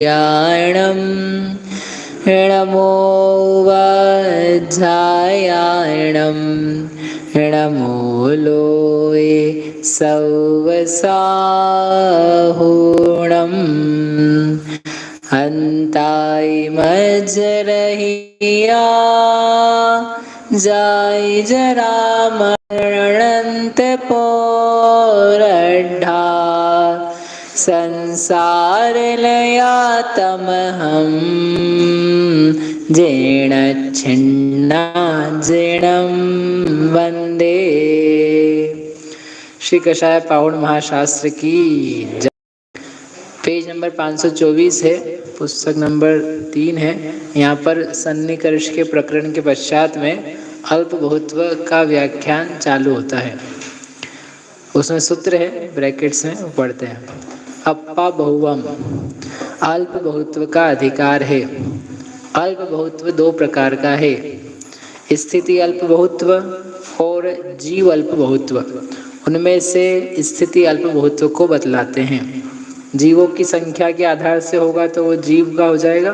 याणं नमो वज्रायाणं नमो लोये सौवसाहुणम् अन्ताय मज्रहिया जाय जरामरणन्त पोरढा संसार लयातमहं जेण छिन्ना जिणं वंदे। श्री कषाय पावण महाशास्त्र की जय। पेज नंबर 524 है, पुस्तक नंबर 3 है। यहाँ पर सन्निकर्ष के प्रकरण के पश्चात में अल्प बहुत्व का व्याख्यान चालू होता है। उसमें सूत्र है, ब्रैकेट्स में, वो पढ़ते हैं। अप्पा बहुवम, अल्प बहुत्व का अधिकार है। अल्प बहुत्व दो प्रकार का है, स्थिति अल्प बहुत्व और जीव अल्प बहुत्व। उनमें से स्थिति अल्प बहुत्व को बतलाते हैं। जीवों की संख्या के आधार से होगा तो वो जीव का हो जाएगा,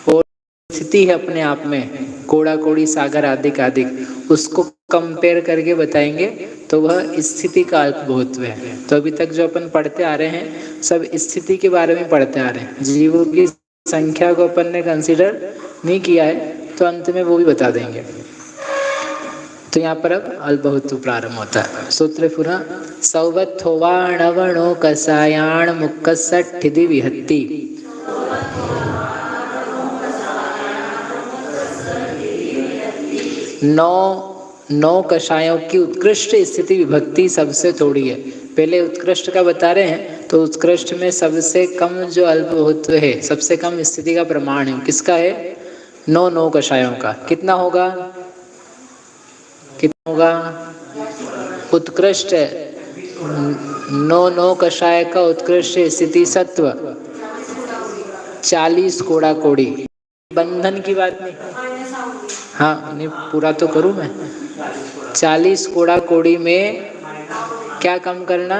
और स्थिति है अपने आप में, कोड़ा कोड़ी सागर आदिक आदिक, उसको कंपेयर करके बताएंगे तो वह स्थिति का अल्प बहुत्व है। तो अभी तक जो अपन पढ़ते आ रहे हैं सब स्थिति के बारे में पढ़ते आ रहे हैं। जीवों की संख्या को अपन ने कंसीडर नहीं किया है, तो अंत में वो भी बता देंगे। तो यहाँ पर अब अल्प बहुत्व प्रारंभ होता है। सूत्र पुनः सौवत्थोवाणवणो कसायाण मुक्कसठिधि विहत्ति। नौ कषायों की उत्कृष्ट स्थिति विभक्ति सबसे थोड़ी है। पहले उत्कृष्ट का बता रहे हैं, तो उत्कृष्ट में सबसे कम जो अल्प बहुत्व है, सबसे कम स्थिति का प्रमाण है, किसका है? 9 कषायों का। कितना होगा? कितना होगा? उत्कृष्ट 9 कषाय का उत्कृष्ट स्थिति सत्व 40 कोड़ा कोड़ी। बंधन की बात नहीं, हाँ नहीं, पूरा तो करूँ मैं। 40 कोड़ा कोड़ी में क्या कम करना?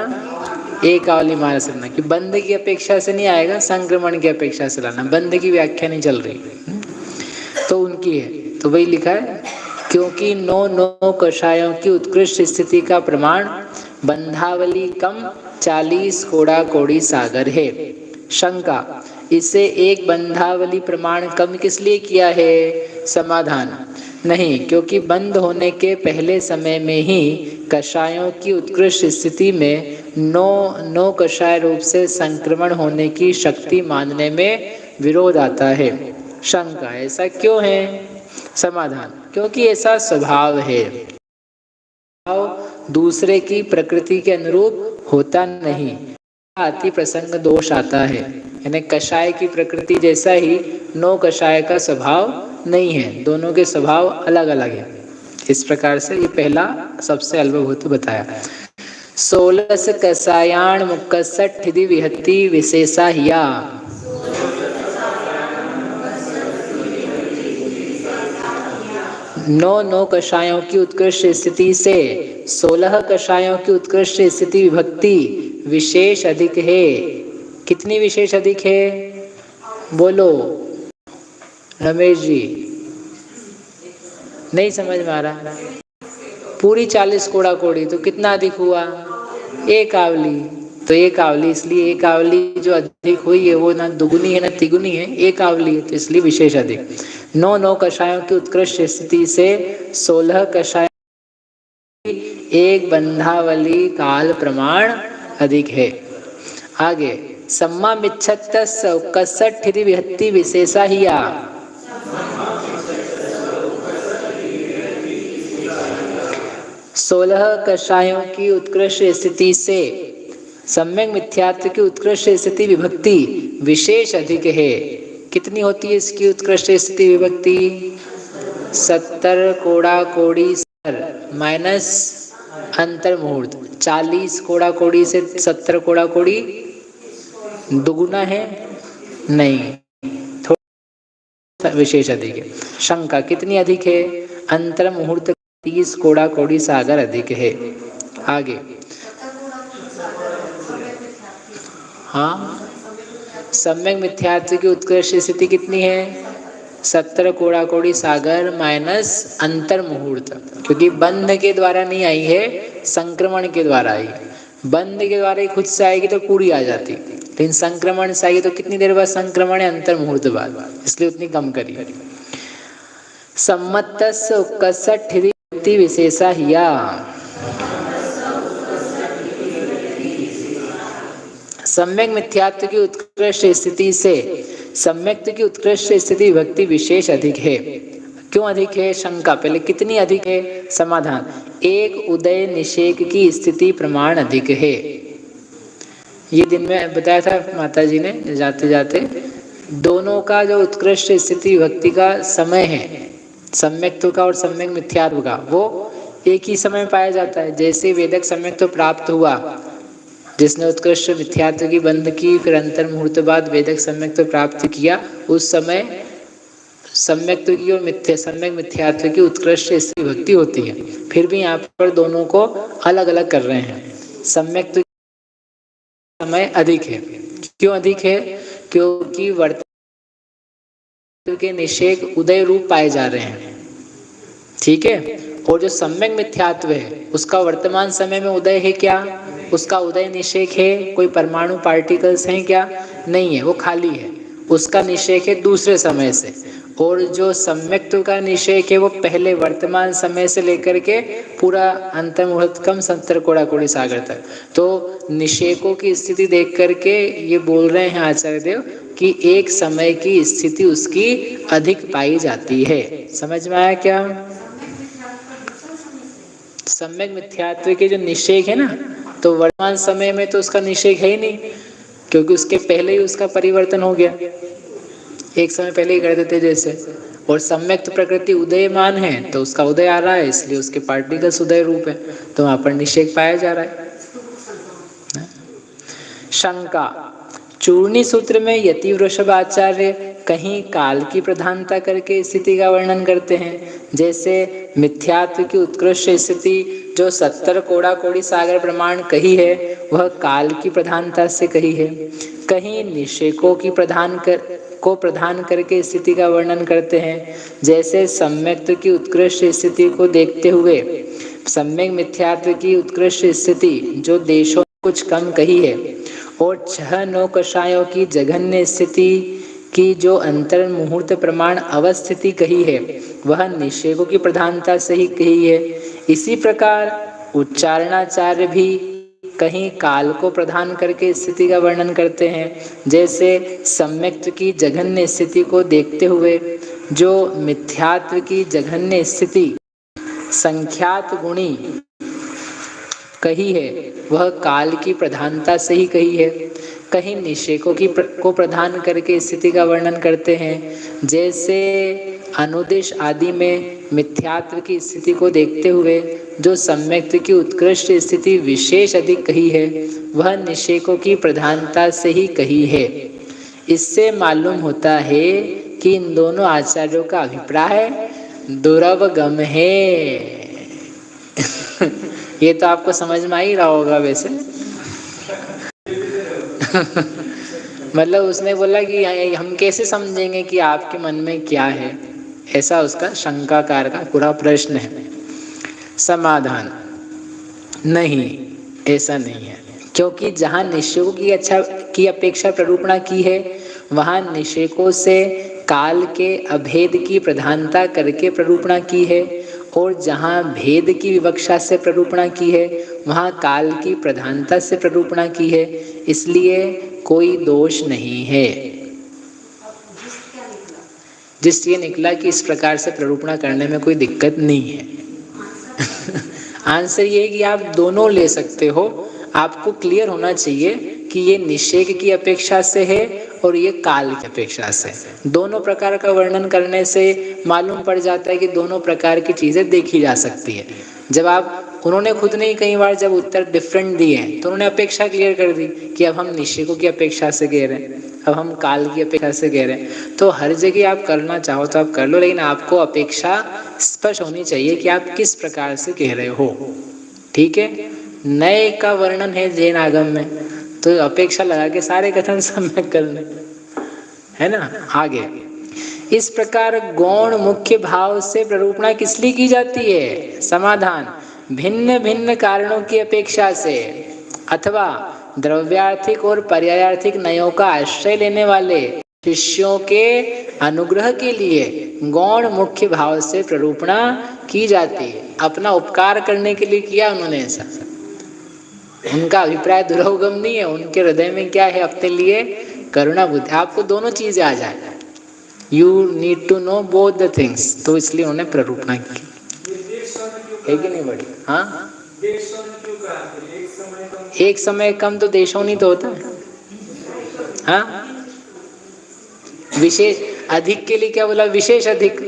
एक आवली मार सकना, कि बंध की अपेक्षा से नहीं आएगा, संक्रमण की अपेक्षा से लाना। बंध की व्याख्या नहीं चल रही, तो उनकी है। तो वही लिखा है, क्योंकि 9 कषायों की उत्कृष्ट स्थिति का प्रमाण बंधावली कम 40 कोड़ा कोड़ी सागर है। शंका, इसे एक बंधावली प्रमाण कम किस लिए किया है? समाधान, नहीं, क्योंकि बंद होने के पहले समय में ही कषायों की उत्कृष्ट स्थिति में 9 कषाय रूप से संक्रमण होने की शक्ति मानने में विरोध आता है। शंका, ऐसा क्यों है? समाधान, क्योंकि ऐसा स्वभाव है। दूसरे की प्रकृति के अनुरूप होता नहीं, अति प्रसंग दोष आता है। यानी कषाय की प्रकृति जैसा ही 9 कषाय का स्वभाव नहीं है, दोनों के स्वभाव अलग अलग है। इस प्रकार से ये पहला सबसे अल्पभूत बताया। 16 कषायाण मुक्कसठिधि विहत्ति विशेषा हिया। 9 कषायों की उत्कृष्ट स्थिति से 16 कषायों की उत्कृष्ट स्थिति विभक्ति विशेष अधिक है। कितनी विशेष अधिक है? बोलो रमेश जी, नहीं समझ में आ रहा? पूरी 40 कोड़ा कोड़ी तो कितना अधिक हुआ? एक आवली। तो एक आवली, इसलिए एक आवली जो अधिक हुई है वो ना दुगुनी है ना तिगुनी है, एक आवली है, तो इसलिए विशेष अधिक। 9 कषायों की उत्कृष्ट स्थिति से 16 कषाय एक बंधावली काल प्रमाण अधिक है। आगे, सम्मा मिच्छत कसठिधि विहत्ति विशेषा हिया। 16 कषायों की उत्कृष्ट स्थिति से सम्यक मिथ्यात्व की उत्कृष्ट स्थिति विभक्ति विशेष अधिक है। कितनी होती है इसकी उत्कृष्ट स्थिति विभक्ति? 70 कोड़ा कोड़ी माइनस अंतर मुहूर्त। 40 कोड़ा कोड़ी से 70 कोड़ा कोड़ी दुगुना है? नहीं, थोड़ा विशेष अधिक है। शंका, कितनी अधिक है? अंतर मुहूर्त 30 कोड़ा कोड़ी सागर अधिक है। आगे, हाँ सम्यक मिथ्यात्व की उत्कृष्ट स्थिति कितनी है? 70 कोड़ा कोड़ी सागर माइनस अंतर मुहूर्त, क्योंकि बंध के द्वारा नहीं आई है, संक्रमण के द्वारा आई। बंध के द्वारा ही खुद से आएगी तो पूरी आ जाती, लेकिन संक्रमण से आएगी तो कितनी देर बाद संक्रमण है? अंतर मुहूर्त बाद, इसलिए उतनी कम करी। सम्मतस्य उत्कर्षठिति विशेषा हिया। सम्यक मिथ्यात्व की उत्कृष्ट स्थिति से सम्यक्त की उत्कृष्ट स्थिति विभक्ति विशेष अधिक है। क्यों अधिक है? शंका। पहले कितनी अधिक है? समाधान। एक उदय निषेक की स्थिति प्रमाण अधिक है। ये दिन में बताया था माता जी ने जाते जाते, दोनों का जो उत्कृष्ट स्थिति विभक्ति का समय है, सम्यक्त्व का और सम्यक मिथ्यात्व का, वो एक ही समय पाया जाता है। जैसे वेदक सम्यक्त्व प्राप्त हुआ, जिसने उत्कृष्ट मिथ्यात्व की बंध की, फिर अंतर मुहूर्त बाद वेदक सम्यक्त्व प्राप्त किया, उस समय सम्यक्त्व की और सम्यक मिथ्यात्व की उत्कृष्ट विभक्ति होती है। फिर भी यहाँ पर दोनों को अलग अलग कर रहे हैं। सम्यक्त्व समय अधिक है। क्यों अधिक है? क्योंकि वर्तमान के निषेक उदय रूप पाए जा रहे हैं, ठीक है। और जो सम्यक मिथ्यात्व है उसका वर्तमान समय में उदय है क्या? उसका उदय निषेक है? कोई परमाणु पार्टिकल्स हैं क्या? नहीं है, वो खाली है। उसका निषेक है दूसरे समय से। और जो सम्यक्त्व का निषेक है वो पहले वर्तमान समय से लेकर के पूरा अंतर मुहूर्त कम 70 कोड़ा कोड़ी सागर तक। तो निषेकों की स्थिति देख करके ये बोल रहे हैं आचार्य देव कि एक समय की स्थिति उसकी अधिक पाई जाती है। समझ में आया क्या? सम्यक मिथ्यात्व के जो निषेक है ना, तो वर्तमान समय में तो उसका निषेक है ही नहीं, क्योंकि उसके पहले ही उसका परिवर्तन हो गया, एक समय पहले ही कर देते जैसे। और सम्यक्त प्रकृति उदयमान है तो उसका उदय आ रहा है, इसलिए उसके पार्टिकल्स उदय रूप है, तो वहां पर निषेक पाया जा रहा है। शंका। चूर्णी सूत्र में यति वृषभाचार्य कहीं काल की प्रधानता करके स्थिति का वर्णन करते हैं। जैसे मिथ्यात्व की उत्कृष्ट स्थिति जो 70 कोड़ा कोड़ी सागर प्रमाण कही है, वह काल की प्रधानता से कही है। कहीं निषेकों की प्रधान करके स्थिति का वर्णन करते हैं। जैसे सम्यक्त्व की उत्कृष्ट स्थिति को देखते हुए सम्यक मिथ्यात्व की उत्कृष्ट स्थिति जो देशों में कुछ कम कही है, और 6 नौकषायों की जघन्य स्थिति की जो अंतर मुहूर्त प्रमाण अवस्थिति कही है, वह निषेकों की प्रधानता से ही कही है। इसी प्रकार उच्चारणाचार्य भी कहीं काल को प्रधान करके स्थिति का वर्णन करते हैं। जैसे सम्यक्त्व की जघन्य स्थिति को देखते हुए जो मिथ्यात्व की जघन्य स्थिति संख्यात गुणी कही है, वह काल की प्रधानता से ही कही है। कहीं निषेकों को प्रधान करके स्थिति का वर्णन करते हैं। जैसे अनुदेश आदि में मिथ्यात्व की स्थिति को देखते हुए जो सम्यक्त्व की उत्कृष्ट स्थिति विशेष अधिक कही है, वह निषेकों की प्रधानता से ही कही है। इससे मालूम होता है कि इन दोनों आचार्यों का अभिप्राय दुरवगम है। ये तो आपको समझ में आ ही रहा होगा वैसे। मतलब उसने बोला कि हम कैसे समझेंगे कि आपके मन में क्या है, ऐसा उसका शंकाकार का पूरा प्रश्न है। समाधान। नहीं, ऐसा नहीं है, क्योंकि जहाँ निषेकों की अपेक्षा प्ररूपणा की है, वहाँ निषेकों से काल के अभेद की प्रधानता करके प्ररूपणा की है, और जहाँ भेद की विवक्षा से प्ररूपणा की है, वहाँ काल की प्रधानता से प्ररूपणा की है। इसलिए कोई दोष नहीं है। जिससे निकला कि इस प्रकार से प्ररूपणा करने में कोई दिक्कत नहीं है। आंसर ये है कि आप दोनों ले सकते हो। आपको क्लियर होना चाहिए कि ये निषेक की अपेक्षा से है और ये काल की अपेक्षा से। दोनों प्रकार का वर्णन करने से मालूम पड़ जाता है कि दोनों प्रकार की चीजें देखी जा सकती है। जब उन्होंने खुद ने ही कई बार जब उत्तर डिफरेंट दिए हैं तो उन्होंने अपेक्षा क्लियर कर दी कि अब हम निषेकों की अपेक्षा से कह रहे हैं, अब हम काल की अपेक्षा से कह रहे हैं। तो हर जगह आप करना चाहो तो आप कर लो, लेकिन आपको अपेक्षा स्पष्ट होनी चाहिए कि आप किस प्रकार से कह रहे हो। ठीक है। नए का वर्णन है जैन आगम में, तो अपेक्षा लगा के सारे कथन सम्यक करने, है ना। आगे, इस प्रकार गौण मुख्य भाव से प्ररूपणा किस लिए की जाती है? समाधान, भिन्न भिन्न कारणों की अपेक्षा से अथवा द्रव्यार्थिक और पर्यायार्थिक नयों का आश्रय लेने वाले शिष्यों के अनुग्रह के लिए गौण मुख्य भाव से प्ररूपणा की जाती है। अपना उपकार करने के लिए किया उन्होंने ऐसा। उनका अभिप्राय दुर्गम नहीं है, उनके हृदय में क्या है? अपने लिए करुणा बुद्धि। आपको दोनों चीजें आ जाए, you need to know both the things, तो इसलिए उन्होंने प्ररूपणा की है कि नहीं बड़ी? हाँ, एक समय कम तो देशों नहीं तो होता है। हाँ, विशेष अधिक के लिए क्या बोला? विशेष अधिक,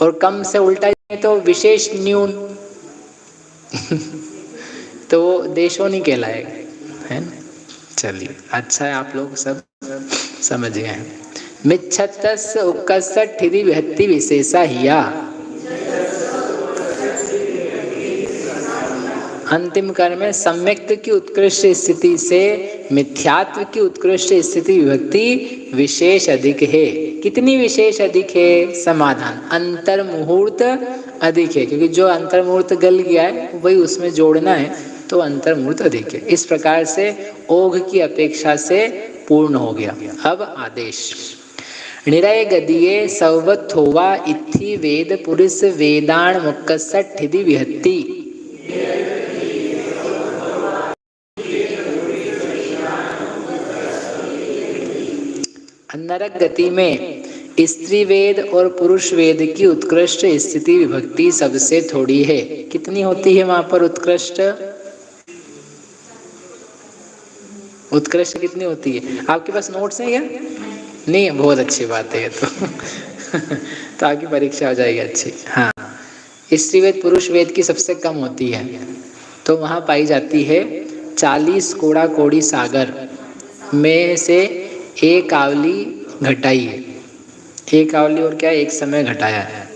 और कम से उल्टा जाए तो विशेष न्यून तो वो देशों नहीं कहलाएगा, है ना। चलिए, अच्छा है आप लोग सब समझ गए हैं। मिच्छत्तस्य उक्कस्य ठिति विहत्ति विशेषा हिया। अंतिम कर्म में सम्यक्त की उत्कृष्ट स्थिति से मिथ्यात्व की उत्कृष्ट स्थिति विभक्ति विशेष अधिक है। कितनी विशेष अधिक है? समाधान, अंतर मुहूर्त अधिक है, क्योंकि जो अंतर मुहूर्त गल गया है वही उसमें जोड़ना है, तो अंतर मुहूर्त अधिक है। इस प्रकार से ओघ की अपेक्षा से पूर्ण हो गया। अब आदेश, निरय गदीये सवथोवा इत्थि वेद पुरुष वेदाण मुक्कस्य ठिति विहत्ति। नरक गति में स्त्री वेद और पुरुष वेद की उत्कृष्ट स्थिति विभक्ति सबसे थोड़ी है। कितनी होती है वहां पर उत्कृष्ट? उत्कृष्ट कितनी होती है? आपके पास नोट्स हैं क्या? नहीं, बहुत अच्छी बात है तो आपकी परीक्षा हो जाएगी अच्छी। हाँ, स्त्री वेद पुरुष वेद की सबसे कम होती है, तो वहां पाई जाती है 40 कोड़ा कोड़ी सागर में से एक आवली घटाई है। एक आवली और क्या, एक समय घटाया है।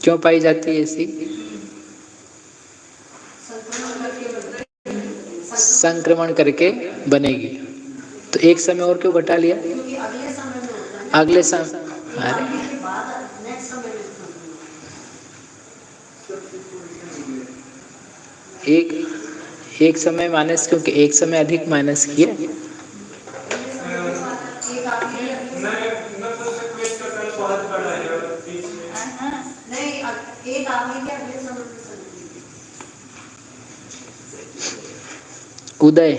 क्यों पाई जाती है ऐसी? संक्रमण करके बनेगी, तो एक समय और क्यों घटा लिया? अगले समय, अरे एक समय माइनस, क्योंकि एक समय अधिक माइनस किया। उदय,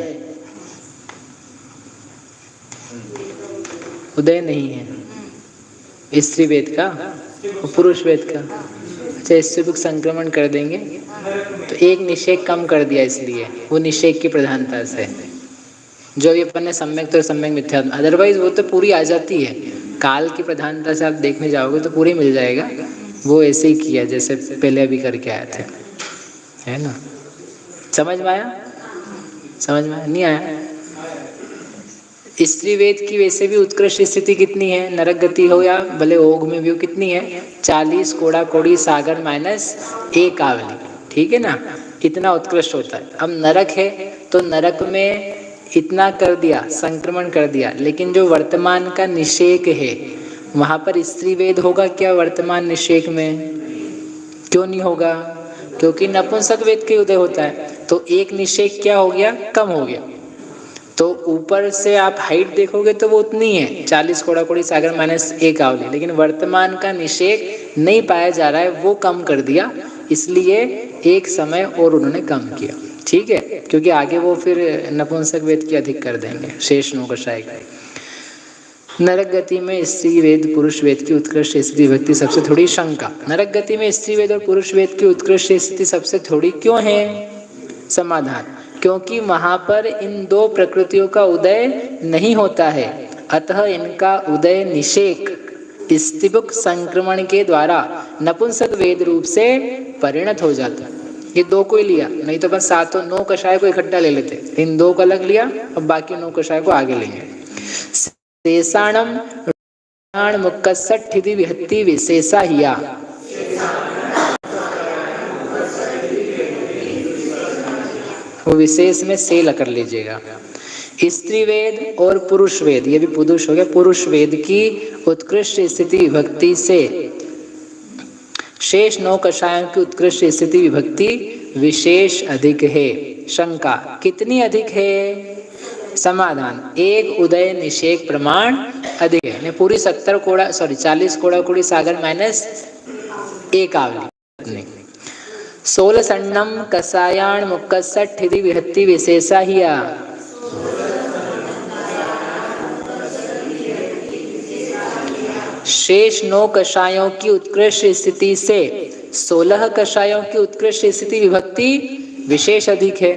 उदय नहीं है स्त्री वेद का और पुरुष वेद का। अच्छा, इससे भी संक्रमण कर देंगे तो एक निषेक कम कर दिया, इसलिए वो निषेक की प्रधानता से जो ये अपन ने सम्यक तो सम्यक मिथ्यात्व, अदरवाइज वो तो पूरी आ जाती है। काल की प्रधानता से आप देखने जाओगे तो पूरी मिल जाएगा। वो ऐसे ही किया जैसे पहले अभी करके आए थे, है ना। समझ में आया? समझ में नहीं आया? स्त्री वेद की वैसे भी उत्कृष्ट स्थिति कितनी है? नरक गति हो या भले ओघ में भी हो, कितनी है? 40 कोड़ा कोड़ी सागर माइनस एक आवली, ठीक है ना। इतना उत्कृष्ट होता है। अब नरक है तो नरक में इतना कर दिया, संक्रमण कर दिया, लेकिन जो वर्तमान का निषेक है वहां पर स्त्री वेद होगा क्या वर्तमान निषेक में? क्यों नहीं होगा? क्योंकि नपुंसक वेद के उदय होता है, तो एक निषेक क्या हो गया? कम हो गया। तो ऊपर से आप हाइट देखोगे तो वो उतनी है, 40 कोड़ा कोड़ी सागर माइनस एक आवली, लेकिन वर्तमान का निषेक नहीं पाया जा रहा है, वो कम कर दिया, इसलिए एक समय और उन्होंने कम किया, ठीक है। क्योंकि आगे वो फिर नपुंसक वेद की अधिक कर देंगे, शेष नौकशाय का। नरक गति में स्त्री वेद पुरुष वेद की उत्कृष्ट स्थिति विभक्ति सबसे थोड़ी। शंका, नरक गति में स्त्री वेद और पुरुष वेद की उत्कृष्ट स्थिति सबसे थोड़ी क्यों है? समाधान, क्योंकि वहां पर इन दो प्रकृतियों का उदय नहीं होता है, अतः इनका उदय निषेक स्त्रीबुक संक्रमण के द्वारा नपुंसक वेद रूप से परिणत हो जाता है। ये दो को ही लिया, नहीं तो बस 7 9 कषाय को इकट्ठा ले लेते, इन दो को अलग लिया, अब बाकी 9 कषाय को आगे लेंगे। शेषाणम मुक्कस्य ठिति विहत्ति विशेषा हिया। वो विशेष में से लकर लीजिएगा। स्त्री वेद और पुरुष वेद, ये भी पुरुष हो गया, पुरुष वेद की उत्कृष्ट स्थिति विभक्ति से शेष 9 कषायों की उत्कृष्ट स्थिति विभक्ति विशेष अधिक है। शंका, कितनी अधिक है? समाधान, एक उदय निषेक प्रमाण अधिक है। पूरी 40 कोड़ा कोड़ी सागर माइनस एक आवली। 16 सन्नम कसायाण मुक्कसठ हिति विहत्ति विशेषा हिया। शेष 9 कषायों की उत्कृष्ट स्थिति से 16 कषायों की उत्कृष्ट स्थिति विभक्ति विशेष अधिक है।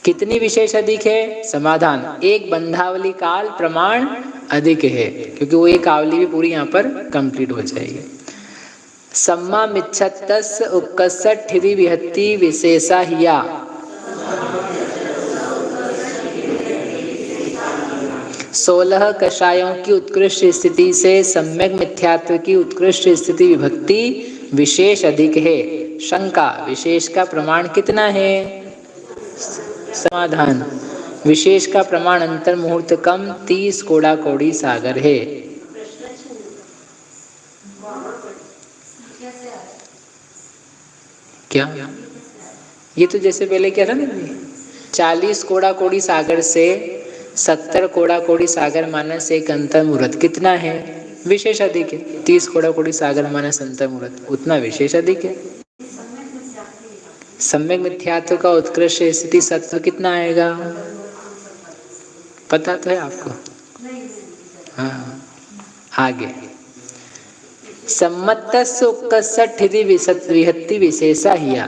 कितनी विशेष अधिक है? समाधान, एक बंधावली काल प्रमाण अधिक है, क्योंकि वो एक आवली भी पूरी यहाँ पर कंप्लीट हो जाएगी। सम्मा मिच्छत्तस उक्कसठ हिति विहत्ति विशेषा हिया। सोलह कषायों की उत्कृष्ट स्थिति से सम्यक मिथ्यात्व की उत्कृष्ट स्थिति विभक्ति विशेष अधिक है। शंका, विशेष का प्रमाण कितना है? समाधान, विशेष का प्रमाण अंतर मुहूर्त कम 30 कोड़ा कोड़ी सागर है। क्या ये तो जैसे पहले क्या था ना, 40 कोड़ा कोड़ी सागर से 70 कोड़ा कोड़ी सागर मानस एक अंतर मुहूर्त कितना है? विशेष अधिक है। 30 कोड़ा कोड़ी सागर मानस अंतर मुहूर्त उतना विशेष अधिक है। सम्यक मिथ्यात्व का उत्कृष्ट स्थिति सत्व कितना आएगा? पता तो है आपको? हाँ, आगे सम्मतस्य उक्कसठ हिति विहत्ति विशेषा हिया।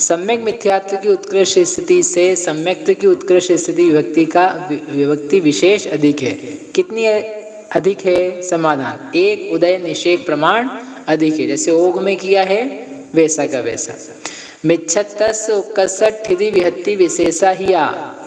सम्यक मिथ्यात्व की उत्कृष्ट स्थिति से सम्यक्त्व की उत्कृष्ट स्थिति विभक्ति विशेष अधिक है। कितनी अधिक है? समाधान, एक उदय निषेक प्रमाण अधिक है। जैसे ओग में किया है वैसा का वैसा। मिच्छत्तस्य उक्कसठ हिति विहत्ति विशेषा हिया।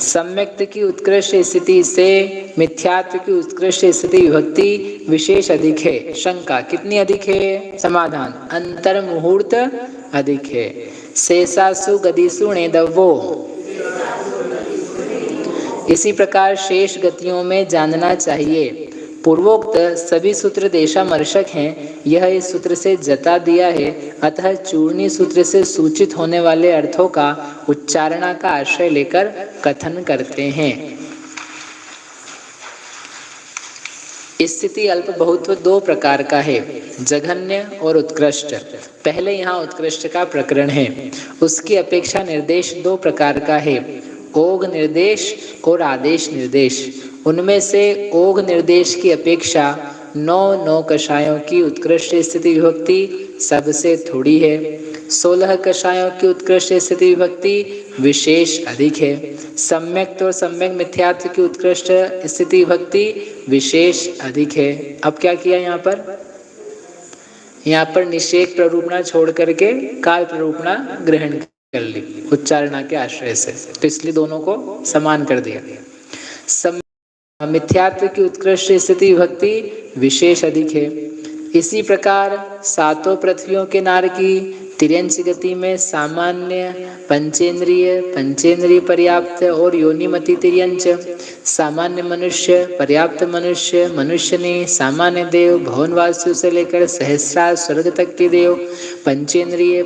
सम्यक्त्व की उत्कृष्ट स्थिति से मिथ्यात्व की उत्कृष्ट स्थिति विभक्ति विशेष अधिक है। शंका, कितनी अधिक है? समाधान, अंतर मुहूर्त अधिक है। शेषासु गदिषु णेदव्वो। इसी प्रकार शेष गतियों में जानना चाहिए। पूर्वोक्त सभी सूत्र देशामर्शक हैं, यह इस सूत्र से जता दिया है। अतः चूर्णी सूत्र से सूचित होने वाले अर्थों का उच्चारणा का आश्रय लेकर कथन करते हैं। स्थिति अल्प बहुत्व 2 प्रकार का है, जघन्य और उत्कृष्ट। पहले यहाँ उत्कृष्ट का प्रकरण है। उसकी अपेक्षा निर्देश 2 प्रकार का है, ओघ निर्देश और आदेश निर्देश। उनमें से ओघ निर्देश की अपेक्षा 9 कषायों की उत्कृष्ट स्थिति विभक्ति सबसे थोड़ी है। 16 कषायों की उत्कृष्ट स्थिति विभक्ति विशेष अधिक है। सम्यक और सम्यक मिथ्यात्व की उत्कृष्ट स्थिति विभक्ति विशेष अधिक है। अब क्या किया यहाँ पर निषेक प्ररूपणा छोड़ करके काल प्ररूपणा ग्रहण कर ली उच्चारणा के आश्रय से, तो इसलिए दोनों को समान कर दिया। मिथ्यात्व की उत्कृष्ट स्थिति विभक्ति विशेष अधिक है। इसी प्रकार 7 पृथ्वियों के नार की तिर्यंच गति में सामान्य, पंचेंद्रिय पर्याप्त और योनिमति तिर्यंच, सामान्य मनुष्य, पर्याप्त मनुष्य, मनुष्यनी, सामान्य देव, भवनवासियों से लेकर सहस्रार स्वर्ग तक के देव, पंचेंद्रिय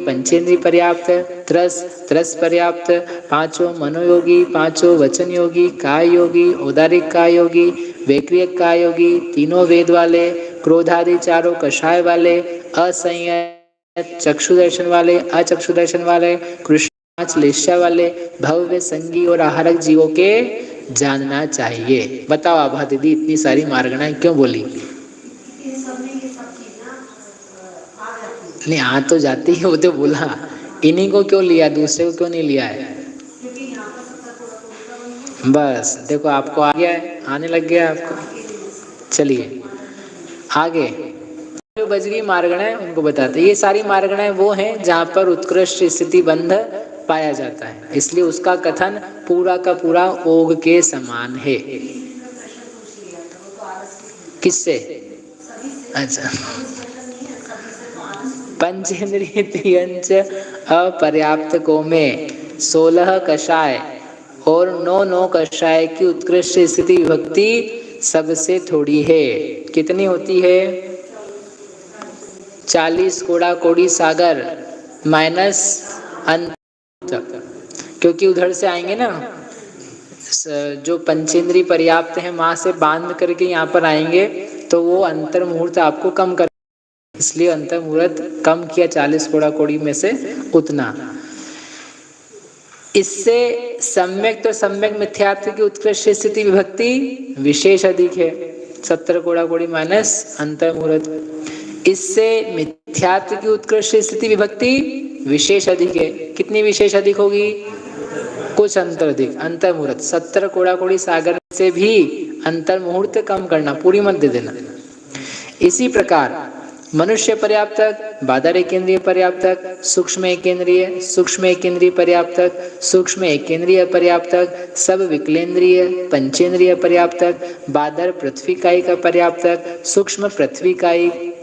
पर्याप्त, त्रस पर्याप्त, 5 मनोयोगी, 5 वचन योगी, काय योगी, औदारिक काय योगी, वैक्रियक काय योगी, 3 वेद वाले, क्रोधादि 4 कषाय वाले, असंयत चक्षु दर्शन वाले, अचक्षु दर्शन वाले, कृष्ण 5 लेश्या वाले, भव्य संगी और आहारक जीवों के जानना चाहिए। बताओ आभा दीदी, इतनी सारी मार्गणाएं क्यों बोली? नहीं, आ तो जाती है, वो तो बोला। इन्हीं को क्यों लिया, दूसरे को क्यों नहीं लिया है? बस देखो, आपको आ गया है, आने लग गया आपको। चलिए आगे, जो बच गई मार्गणाएं उनको बताते। ये सारी मार्गणाएं वो हैं जहाँ पर उत्कृष्ट स्थिति बंध पाया जाता है, इसलिए उसका कथन पूरा का पूरा ओघ के समान है। किससे? अच्छा, पंचेंद्रिय त्रियंच अपर्याप्तकों में 16 कषाय और 9 कषाय की उत्कृष्ट स्थिति विभक्ति सबसे थोड़ी है। कितनी होती है? 40 कोड़ा कोड़ी सागर माइनस अंत, क्योंकि उधर से आएंगे ना, जो पंचेंद्रिय पर्याप्त है वहां से बांध करके यहाँ पर आएंगे तो वो अंतर मुहूर्त आपको कम कर, इसलिए अंतर मुहूर्त कम किया 40 कोड़ा कोड़ी में से उतना। इससे सम्यक तो सम्यक मिथ्यात्व की उत्कृष्ट स्थिति विभक्ति विशेष अधिक है, 70 कोड़ा कोड़ी माइनस अंतर मुहूर्त। इससे मिथ्यात्व की उत्कृष्ट स्थिति विभक्ति विशेष अधिक है। कितनी विशेष अधिक होगी? कुछ अंतर अधिक, अंतर मुहूर्त 70 कोड़ा कोड़ी सागर से भी अंतर मुहूर्त कम करना, पूरी मत दे देना। इसी प्रकार मनुष्य पर्याप्तक, बादर एकेंद्रीय पर्याप्तक, सूक्ष्म एकेंद्रीय पर्याप्तक, सूक्ष्म एकेंद्रीय पर्याप्तक, सब विकलेंद्रीय पंचेंद्रीय पर्याप्तक, बादर पृथ्वी कायिक पर्याप्तक, सूक्ष्म पृथ्वी कायिक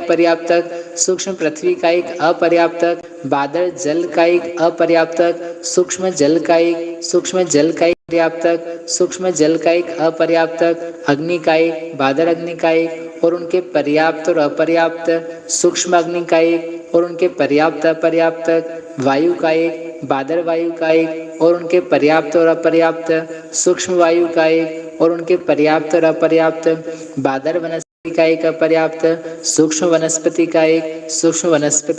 पर्याप्तक, सूक्ष्म पृथ्वी कायिक अपर्याप्तक, बादर जल कायिक अपर्याप्तक, सूक्ष्म जल कायिक पर्याप्तक, सूक्ष्म जल कायिक अपर्याप्तक, अग्निकायिक, बादर अग्निकायिक और उनके पर्याप्त और अपर्याप्त, सूक्ष्म अग्निकायिक और उनके पर्याप्त अपर्याप्त, वायुकायिक, बादर वायुकायिक और उनके पर्याप्त और अपर्याप्त, सूक्ष्म वायुकायिक और उनके पर्याप्त और अपर्याप्त, बादर वनस्पति कायिक अपर्याप्त, सूक्ष्म वनस्पति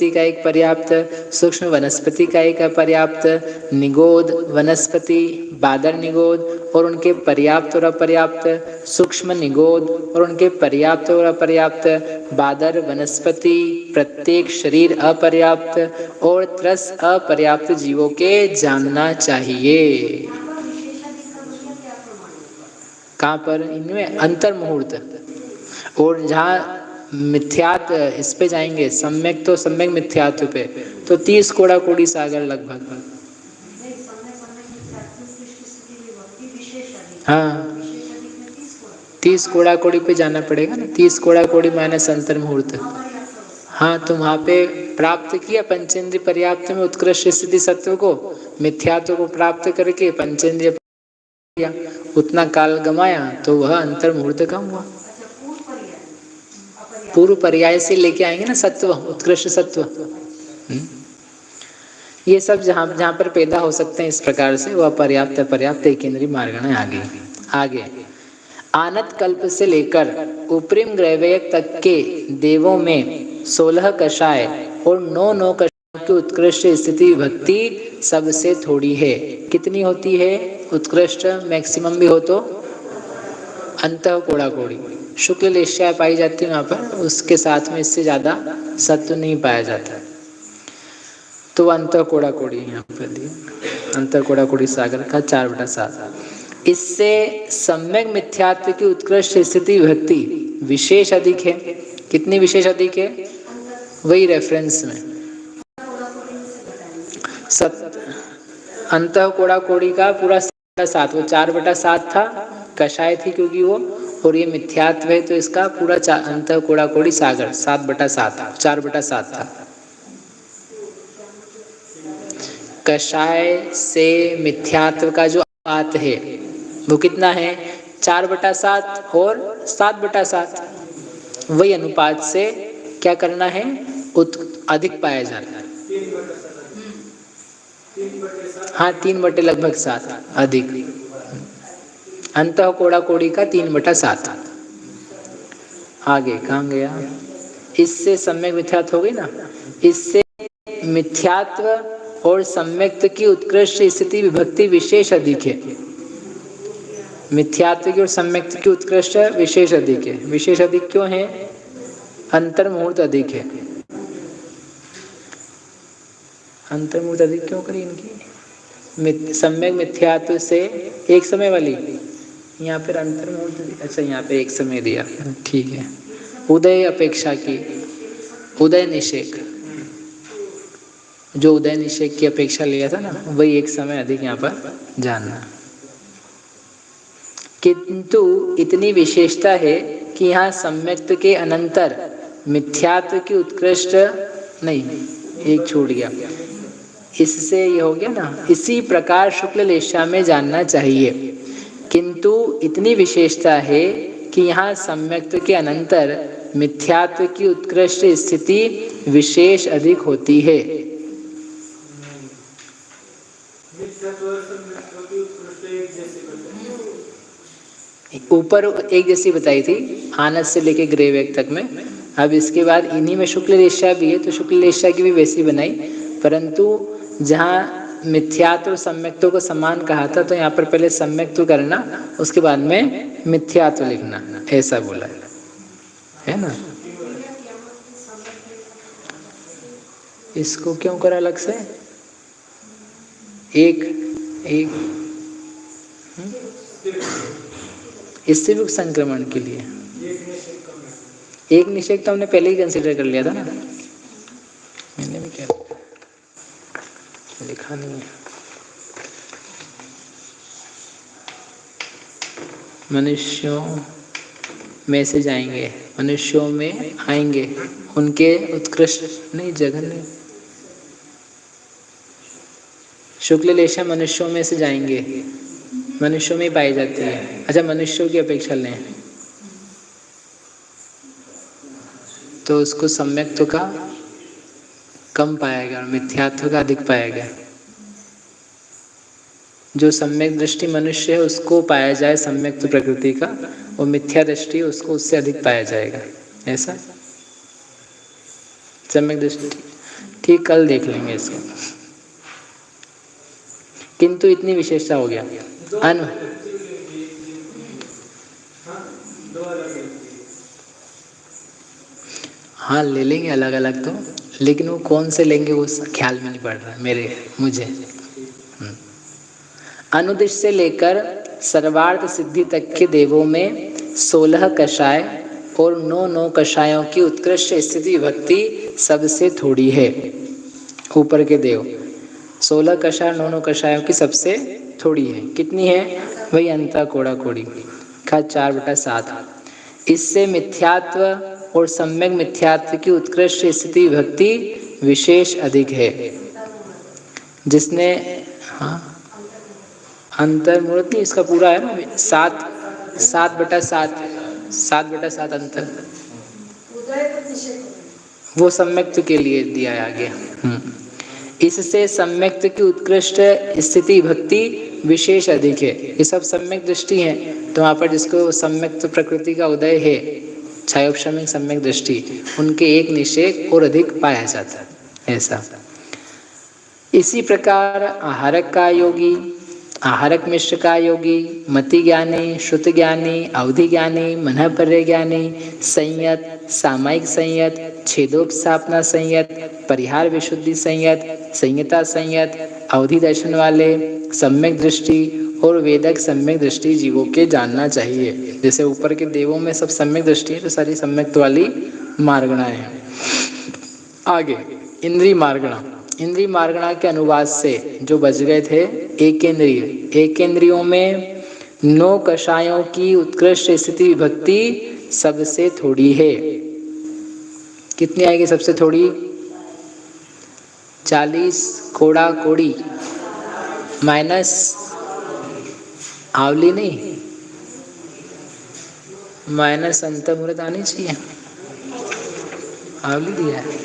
कायिक पर्याप्त, सूक्ष्म वनस्पति कायिक अपर्याप्त, निगोद वनस्पति, बादर निगोद और उनके पर्याप्त और अपर्याप्त, सूक्ष्म निगोद और उनके पर्याप्त और अपर्याप्त, बादर वनस्पति, प्रत्येक शरीर अपर्याप्त और त्रस अपर्याप्त जीवों के जानना चाहिए। कहाँ पर? इनमें अंतर मुहूर्त। और जहाँ मिथ्यात्व इस पे जाएंगे, सम्यक तो सम्यक मिथ्यात्व पे, तो 30 कोड़ा कोड़ी सागर लगभग। हाँ, 30 कोड़ा कोड़ी पे जाना पड़ेगा ना, 30 कोड़ा कोड़ी माइनस अंतर मुहूर्त। हाँ, तो वहाँ पे प्राप्त किया पंचेंद्रिय पर्याप्त में उत्कृष्ट स्थिति सत्व को, मिथ्यात्व को प्राप्त करके पंचेंद्रिय उतना काल गमाया तो वह अंतर मुहूर्त कम हुआ। पूर्व पर्याय से लेके आएंगे ना सत्व, उत्कृष्ट सत्व। ये सब जहाँ पर पैदा हो सकते हैं इस प्रकार से, वह पर्याप्त पर्याप्त एकेंद्रीय मार्गण आगे आनत कल्प से लेकर उपरिम ग्रैवयक तक के देवों में 16 कषाय और 9 कषायों की उत्कृष्ट स्थिति विभक्ति सबसे थोड़ी है। कितनी होती है? उत्कृष्ट मैक्सिमम भी हो तो अंतः कोड़ा कोड़ी, शुक्ल लेशिया पाई जाती है वहाँ पर, उसके साथ में इससे ज़्यादा सत्व नहीं पाया जाता। तो अंतः कोड़ा कोड़ी यहाँ पर दिया, अंतः कोड़ा कोड़ी सागर का 4/7। इससे सम्यक मिथ्यात्व की उत्कृष्ट स्थिति विभक्ति विशेष अधिक है। कितनी विशेष अधिक है? वही रेफरेंस में अंतः कोड़ा कोड़ी का पूरा 7, वो 4/7 था, कषाय थी क्योंकि वो, और ये मिथ्यात्व है तो इसका पूरा अंतः कोड़ा कोड़ी सागर 7/7, 4/7 था। कषाय से मिथ्यात्व का जो अनुपात है वो कितना है? 4/7 और 7/7। वही अनुपात से क्या करना है? अधिक पाया जाना है। हाँ, 3/7 अधिक, अंतः कोड़ा कोड़ी का 3/7। आगे कहाँ गया? इससे सम्यक मिथ्यात्व हो गई ना। इससे मिथ्यात्व और सम्यक्त की उत्कृष्ट स्थिति विभक्ति विशेष अधिक है। मिथ्यात्व की और सम्यक्त की उत्कृष्ट विशेष अधिक है। विशेष अधिक क्यों है? अंतर मुहूर्त अधिक है। अंतर मुहूर्त अधिक क्यों करी इनकी? सम्यक मिथ्यात्व से एक समय वाली, यहाँ पर अंतर मुहूर्त, अच्छा यहाँ पे एक समय दिया, ठीक है। उदय अपेक्षा की, उदय निषेक, जो उदय निषेक की अपेक्षा लिया था ना, वही एक समय अधिक यहाँ पर जानना। किंतु इतनी विशेषता है कि यहाँ सम्यक्त के अनंतर मिथ्यात्व की उत्कृष्ट, नहीं एक छूट गया, इससे ये हो गया ना, इसी प्रकार शुक्ल लेशा में जानना चाहिए, किंतु इतनी विशेषता है कि यहाँ सम्यक्त्व के अनंतर मिथ्यात्व की उत्कृष्ट स्थिति विशेष अधिक होती है। ऊपर एक जैसी बताई थी आनस से लेके ग्रेवेक तक में, अब इसके बाद इन्हीं में शुक्ल रेशा भी है तो शुक्ल रेशा की भी वैसी बनाई, परंतु जहाँ मिथ्यात्व और सम्यक्त्व को समान कहा था तो यहाँ पर पहले सम्यक्त्व करना उसके बाद में मिथ्यात्व लिखना, ऐसा बोला है ना। इसको क्यों करा अलग से, एक इससे भी संक्रमण के लिए एक निषेध तो हमने पहले ही कंसीडर कर लिया था ना, मैंने भी क्या लिखा नहीं है। मनुष्यों में से जाएंगे, मनुष्यों में आएंगे, उनके उत्कृष्ट नहीं, जगन नहीं, शुक्ल लेशा मनुष्यों में से जाएंगे, मनुष्यों में पाई जाती है। अच्छा, मनुष्यों की अपेक्षा लें तो उसको सम्यक्त्व का कम पाया गया और मिथ्यात्व का अधिक पाया गया। जो सम्यक दृष्टि मनुष्य है उसको पाया जाए सम्यक्त्व प्रकृति का, और मिथ्या दृष्टि उसको उससे अधिक पाया जाएगा, ऐसा सम्यक दृष्टि। ठीक, कल देख लेंगे इसको। किंतु इतनी विशेषता हो गया हाँ ले लेंगे अलग अलग तो, लेकिन वो कौन से लेंगे वो ख्याल में नहीं पड़ रहा मुझे। अनुदिश से लेकर सर्वार्थ सिद्धि तक के देवों में 16 कषाय और 9 कषायों की उत्कृष्ट स्थिति विभक्ति सबसे थोड़ी है। ऊपर के देव 16 कषाय 9 कषायों की सबसे थोड़ी है। कितनी है वही अंता कोड़ा कोड़ी का 4/7। इससे मिथ्यात्व और सम्यक मिथ्यात्व की उत्कृष्ट स्थिति विभक्ति विशेष अधिक है। जिसने हाँ अंतर्मूर्त नहीं, इसका पूरा है ना 7/7 अंतर, वो सम्यक्त्व के लिए दिया है आगे। इससे सम्यक्त्व की उत्कृष्ट स्थिति भक्ति विशेष अधिक है। ये सब सम्यक दृष्टि है, तो वहाँ पर जिसको सम्यक्त्व प्रकृति का उदय है, छायोपशमिक सम्यक दृष्टि, उनके एक निषेध और अधिक पाया जाता है, ऐसा। इसी प्रकार आहारक का योगी, आहारक मिश्र का योगी, मति ज्ञानी, श्रुत ज्ञानी, अवधि ज्ञानी, मनःपर्य ज्ञानी, संयत, सामायिक संयत, छेदोपस्थापना संयत, परिहार विशुद्धि संयत, संयता संयत, अवधि दर्शन वाले, सम्यक दृष्टि और वेदक सम्यक दृष्टि जीवों के जानना चाहिए। जैसे ऊपर के देवों में सब सम्यक दृष्टि है, तो सारी सम्यक वाली मार्गणा है। आगे इंद्रिय मार्गणा। इंद्रिय मार्गणा के अनुवाद से जो बच गए थे एक इंद्रियों में 9 कषायों की उत्कृष्ट स्थिति विभक्ति सबसे थोड़ी है। कितनी आएगी सबसे थोड़ी? 40 कोड़ा कोड़ी माइनस आवली नहीं, माइनस अंतर्मुहूर्त आनी चाहिए, आवली दिया है।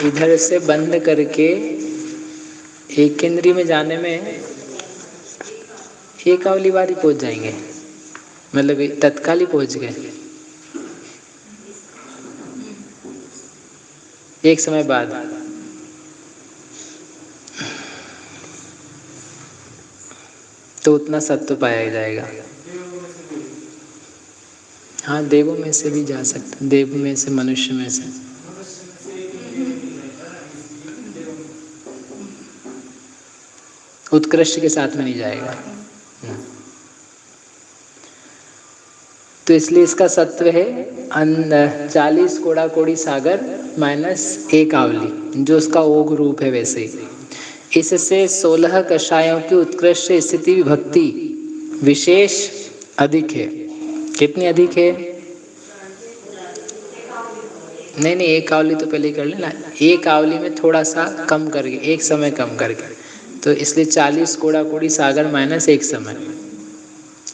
इधर से बंद करके एक केंद्रीय में जाने में एक आवली बार ही पहुंच जाएंगे, मतलब तत्काल ही पहुंच गए, एक समय बाद। तो उतना सत्व पाया जाएगा। हाँ, देवों में से भी जा सकते, देव में से, मनुष्य में से। उत्कृष्ट के साथ में नहीं जाएगा। तो इसलिए इसका सत्व है 40 कोड़ा कोड़ी सागर माइनस 1 आवली, जो उसका ओघ रूप है वैसे ही। इससे 16 कषायों की उत्कृष्ट स्थिति विभक्ति विशेष अधिक है। कितनी अधिक है? नहीं नहीं, एक आवली तो पहले ही कर लेना। एक आवली में थोड़ा सा कम करके, एक समय कम करके, तो इसलिए 40 कोड़ा कोड़ी सागर माइनस एक समय,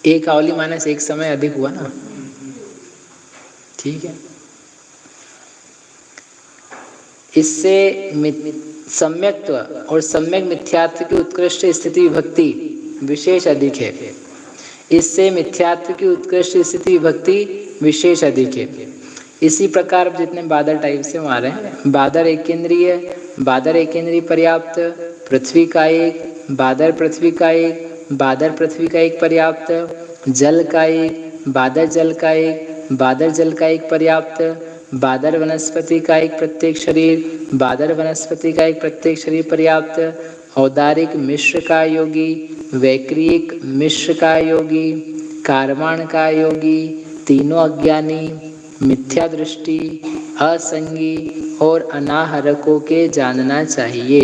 एक आवली माइनस एक समय अधिक हुआ ना। ठीक है। इससे सम्यक्त्व और सम्यक मिथ्यात्व की उत्कृष्ट स्थिति विभक्ति विशेष अधिक है। इससे मिथ्यात्व की उत्कृष्ट स्थिति विभक्ति विशेष अधिक है। इसी प्रकार जितने बादर टाइप से मारे हैं, बादर एक केंद्रीय, बादर एक केंद्रीय पर्याप्त, पृथ्वी का एक, बादर पृथ्वी का एक, बादर पृथ्वी का एक पर्याप्त, जल का एक, बादर जल का एक, बादर जल का एक पर्याप्त, बादर वनस्पति का एक प्रत्येक शरीर, बादर वनस्पति का एक प्रत्येक शरीर पर्याप्त, औदारिक मिश्र का योगी, वैक्रियक मिश्र का योगी, कारवाण का योगी, तीनों अज्ञानी, मिथ्या दृष्टि, असंगी और अनाहरकों के जानना चाहिए,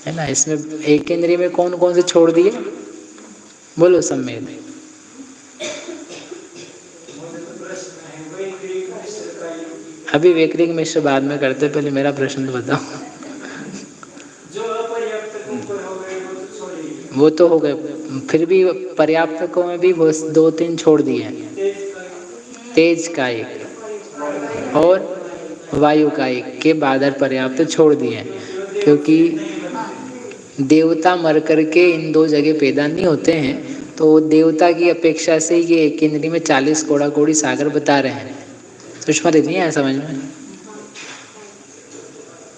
है ना। इसमें एक केंद्रीय में कौन कौन से छोड़ दिए, बोलो सम्मेद। अभी वैक्रिक मिश्र बाद में करते, पहले मेरा प्रश्न तो बताओ। वो तो हो गए, फिर भी पर्याप्तकों में भी वो 2-3 छोड़ दिए हैं। तेज का एक और वायु का एक के बादर पर्याप्त छोड़ दिए हैं, क्योंकि देवता मर करके इन 2 जगह पैदा नहीं होते हैं, तो देवता की अपेक्षा से ये एक केंद्री में 40 कोड़ा कोड़ी सागर बता रहे हैं। सुषमा नहीं है समझ में।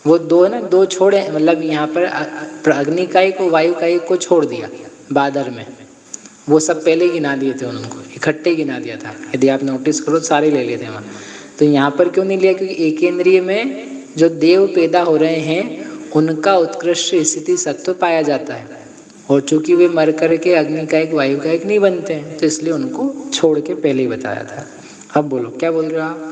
वो 2 ना 2 छोड़े, मतलब यहाँ पर अग्नि का एक और वायु का एक को छोड़ दिया बादर में, वो सब पहले गिना दिए थे, उनको इकट्ठे गिना दिया था। यदि आप नोटिस करो सारे ले लिए थे वहाँ। तो यहाँ पर क्यों नहीं लिया, क्योंकि एक केंद्रीय में जो देव पैदा हो रहे हैं उनका उत्कृष्ट स्थिति सत्व पाया जाता है, और चूंकि वे मर करके अग्नि का एक वायु का एक नहीं बनते हैं, तो इसलिए उनको छोड़ के पहले ही बताया था। अब बोलो क्या बोल रहे हो आप।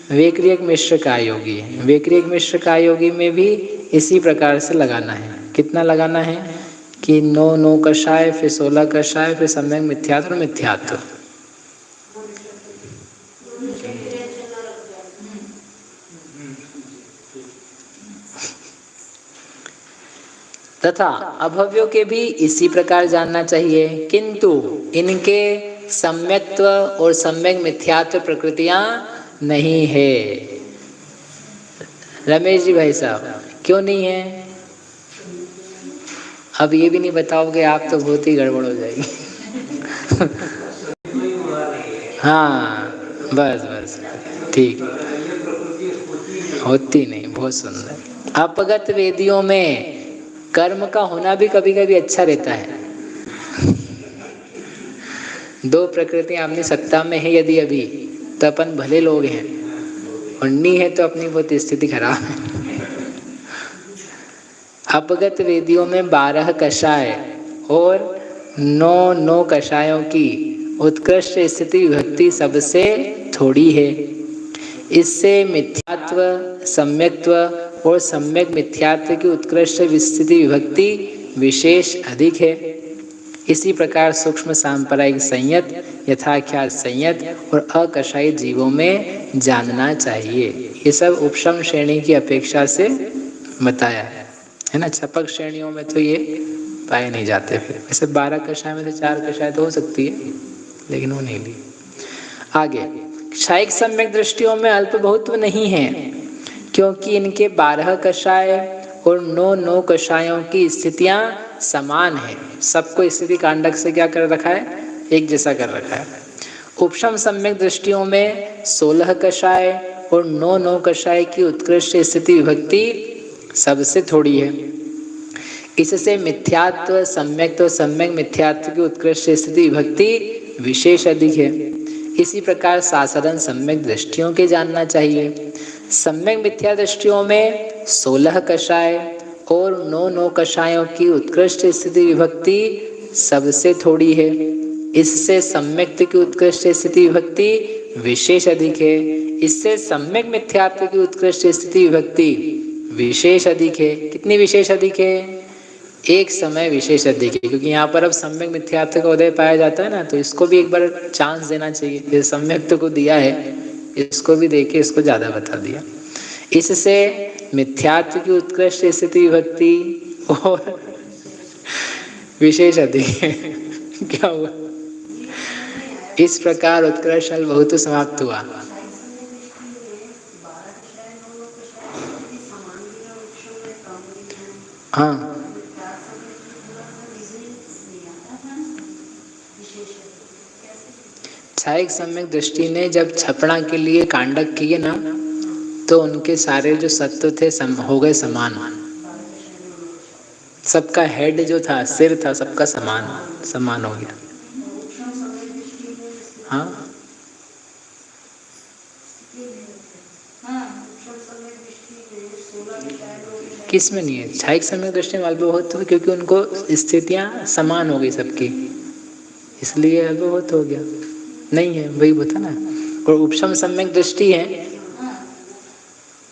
वैक्रियक मिश्र का योगी, वैक्रियक मिश्र का योगी में भी इसी प्रकार से लगाना है। कितना लगाना है कि 9 कषाय, फिर 16 कषाय, फिर सम्यक मिथ्यात्व और मिथ्यात्व। तथा अभव्यों के भी इसी प्रकार जानना चाहिए, किंतु इनके सम्यक्त्व और सम्यक मिथ्यात्व प्रकृतियां नहीं है। रमेश जी भाई साहब, क्यों नहीं है? अब ये भी नहीं बताओगे आप तो बहुत ही गड़बड़ हो जाएगी। हाँ बस बस ठीक, होती नहीं। बहुत सुंदर। अपगत वेदियों में कर्म का होना भी कभी कभी अच्छा रहता है। 2 प्रकृतियां अपनी सत्ता में है यदि अभी, तो अपन भले लोग हैं, और नहीं है तो अपनी बहुत स्थिति खराब है। अपगत वेदियों में 12 कषाय और 9 कषायों की उत्कृष्ट स्थिति विभक्ति सबसे थोड़ी है। इससे मिथ्यात्व, सम्यक्त्व और सम्यक मिथ्यात्व की उत्कृष्ट स्थिति विभक्ति विशेष अधिक है। इसी प्रकार सूक्ष्म सांप्रदायिक संयत, यथाख्यात संयत और अकषायी जीवों में जानना चाहिए। ये सब उपशम श्रेणी की अपेक्षा से बताया है ना। छपक श्रेणियों में तो ये पाए नहीं जाते। फिर वैसे 12 कषाय में से 4 कषाय तो हो सकती है, लेकिन वो नहीं ली। आगे क्षायिक सम्यक दृष्टियों में अल्प बहुत नहीं है, क्योंकि इनके 12 कषाय और 9 कषायों की स्थितियां समान है। सबको स्थिति कांडक से क्या कर रखा है, एक जैसा कर रखा है। उपशम सम्यक दृष्टियों में 16 कषाय और 9 कषाय की उत्कृष्ट स्थिति विभक्ति सबसे थोड़ी है। इससे मिथ्यात्व, सम्यक्त्व और सम्यक मिथ्यात्व की उत्कृष्ट स्थिति विभक्ति विशेष अधिक है। इसी प्रकार साधारण सम्यक दृष्टियों के जानना चाहिए। सम्यक मिथ्या दृष्टियों में 16 कषाय और 9 कषायों की उत्कृष्ट स्थिति विभक्ति सबसे थोड़ी है। इससे सम्यक्त की उत्कृष्ट स्थिति विभक्ति विशेष अधिक है। इससे सम्यक मिथ्यात्व की उत्कृष्ट स्थिति विभक्ति विशेष अधिक है। कितनी विशेष अधिक है? एक समय विशेष अधिक है, क्योंकि यहाँ पर अब सम्यक मिथ्यात्व का उदय पाया जाता है ना, तो इसको भी एक बार चांस देना चाहिए। ये सम्यक को दिया है, इसको भी देके इसको ज्यादा बता दिया। इससे मिथ्यात्व की उत्कृष्ट स्थिति विभक्ति और विशेष अधिक है। क्या हुआ? इस प्रकार उत्कृष्ट अल बहुत समाप्त हुआ। हाँ, छायक सम्यक दृष्टि ने जब छपड़ा के लिए कांडक किए ना, तो उनके सारे जो सत्व थे हो गए समान। सबका हेड जो था, सिर था, सबका समान समान हो गया। हाँ, किस में नहीं है? छायक सम्यक दृष्टि में अल्पबहुत, क्योंकि उनको स्थितियां समान हो गई सबकी, इसलिए अल्पबहुत हो गया। नहीं है, वही बता ना। और उपशम सम्यक दृष्टि है,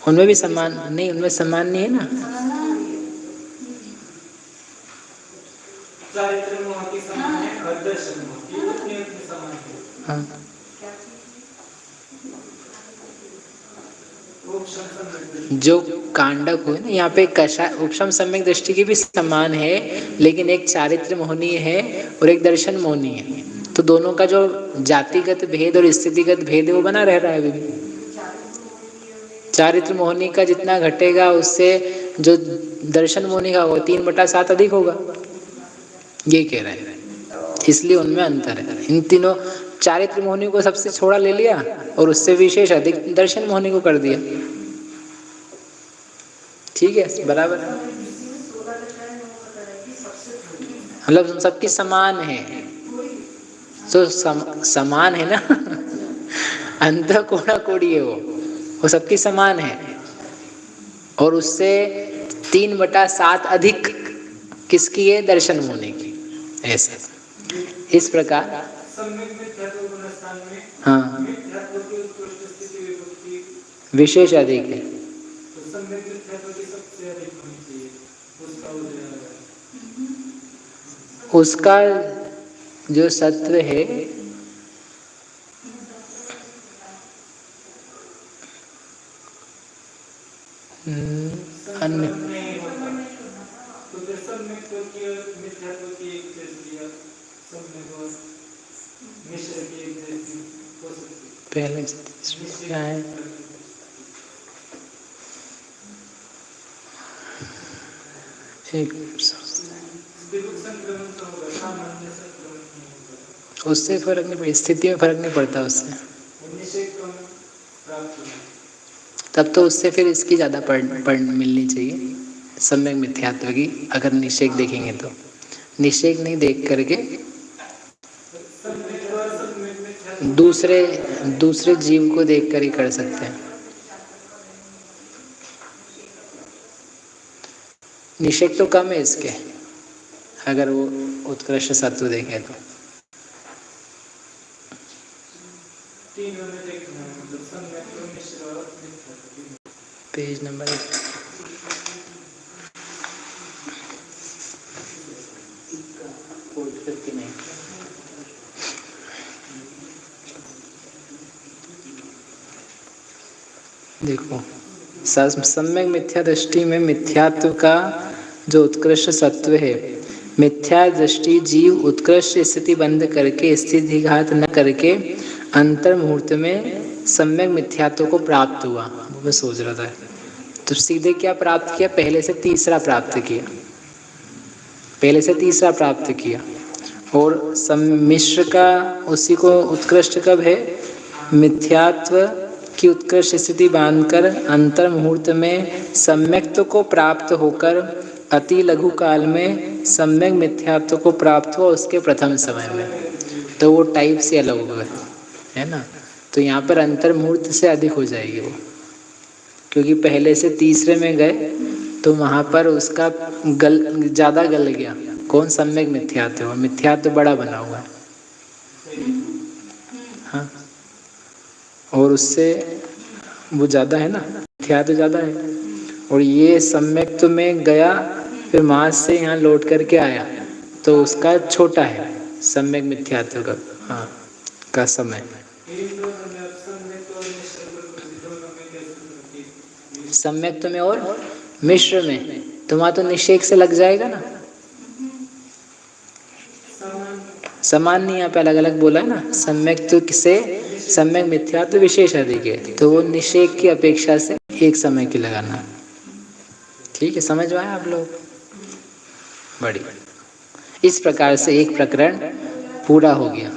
उनमें भी समान नहीं, उनमें समान नहीं है ना। हाँ, जो कांडक हुए ना, यहाँ पे उपशम सम्यक दृष्टि की भी समान है, लेकिन एक चारित्र मोहनीय है और एक दर्शन मोहनीय है। तो दोनों का जो जातिगत भेद और स्थितिगत भेद है वो बना रह रहा है अभी भी। चारित्र मोहनी का जितना घटेगा, उससे जो दर्शन मोहनी का वो 3/7 अधिक होगा, ये कह रहे हैं। इसलिए उनमें अंतर है। इन तीनों चारित्र मोहनी को सबसे छोड़ा ले लिया और उससे विशेष अधिक दर्शन मोहनी को कर दिया। ठीक है, बराबर है। मतलब सबकी समान है, तो समान है ना। अंत कोड़ा कोड़ी है वो सबकी समान है, और उससे 3/7 अधिक किसकी है? दर्शन मोहनी की। ऐसे इस प्रकार हाँ, विशेष अधिक है। उसका जो सत्व है अन्य पहले क्या है? उससे फर्क नहीं पड़ता, स्थिति में फर्क नहीं पड़ता उससे। तब तो उससे फिर इसकी ज़्यादा पढ़ मिलनी चाहिए, सम्यक मिथ्यात्व की। अगर निषेक देखेंगे तो निषेक नहीं देख करके दूसरे जीव को देख कर ही कर सकते हैं। निषेक तो कम है इसके, अगर वो उत्कृष्ट सत्व देखें तो। Page number 1। देखो, सम्यक मिथ्या दृष्टि में मिथ्यात्व का जो उत्कृष्ट सत्व है, मिथ्या दृष्टि जीव उत्कृष्ट स्थिति बंद करके, स्थितिघात न करके अंतर मुहूर्त में सम्यक मिथ्यात्व को प्राप्त हुआ। वो मैं सोच रहा था, तो सीधे क्या प्राप्त किया? पहले से तीसरा प्राप्त किया, पहले से तीसरा प्राप्त किया। और सम्मिश्र का उसी को उत्कृष्ट कब है? मिथ्यात्व की उत्कृष्ट स्थिति बांधकर अंतर मुहूर्त में सम्यक्त्व को प्राप्त होकर अति लघु काल में सम्यक मिथ्यात्व को प्राप्त हुआ उसके प्रथम समय में। तो वो टाइप से अलग हुआ है ना। तो यहाँ पर अंतर मुहूर्त से अधिक हो जाएगी वो, क्योंकि पहले से तीसरे में गए तो वहाँ पर उसका ज़्यादा गल गया। कौन? सम्यक मिथ्यात्व। मिथ्यात्व बड़ा बना हुआ है, हाँ, और उससे वो ज़्यादा है ना, मिथ्यात्व ज़्यादा है। और ये सम्यक्त्व में गया फिर मास से यहाँ लौट करके आया तो उसका छोटा है सम्यक मिथ्यात्व का, हाँ, का समय। सम्यक में और मिश्र में तो वहाँ तो निषेक से लग जाएगा ना, समान नहीं, यहाँ पे अलग अलग बोला है ना। सम्यक से सम्यक मिथ्यात्व विशेष अधिक है, तो वो निषेक की अपेक्षा से एक समय की लगाना। ठीक है, समझ में आया आप लोग? बढ़िया। इस प्रकार से एक प्रकरण पूरा हो गया।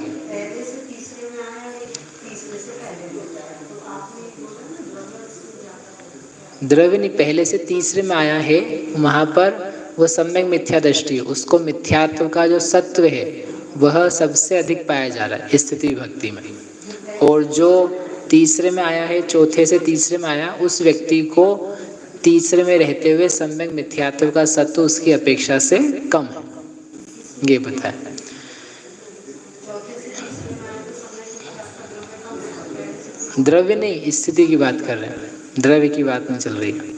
द्रव्य नहीं, पहले से तीसरे में आया है, वहां पर वो सम्यक मिथ्या दृष्टि, उसको मिथ्यात्व का जो सत्व है वह सबसे अधिक पाया जा रहा है स्थिति विभक्ति में। और जो तीसरे में आया है, चौथे से तीसरे में आया, उस व्यक्ति को तीसरे में रहते हुए सम्यक मिथ्यात्व का सत्व उसकी अपेक्षा से कम है, ये बताया। द्रव्य नहीं, स्थिति की बात कर रहे हैं, द्रव्य की बात नहीं चल रही है।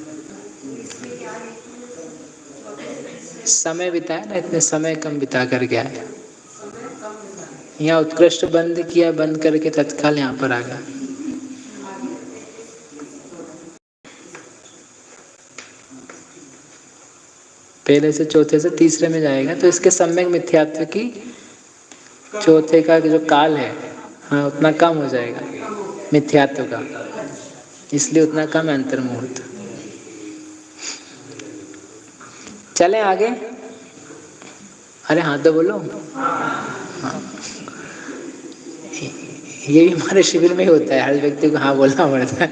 समय बिताया ना, इतने समय कम बिता कर गया है। यहाँ उत्कृष्ट बंद किया, बंद करके तत्काल यहाँ पर आ गया। पहले से चौथे से तीसरे में जाएगा तो इसके सम्यक मिथ्यात्व की चौथे का जो काल है, हाँ, उतना कम हो जाएगा मिथ्यात्व का, इसलिए उतना कम अंतर मुहूर्त। चलें आगे। अरे हाँ तो बोलो। हाँ, ये भी हमारे शिविर में ही होता है, हर व्यक्ति को हाँ बोलना पड़ता है।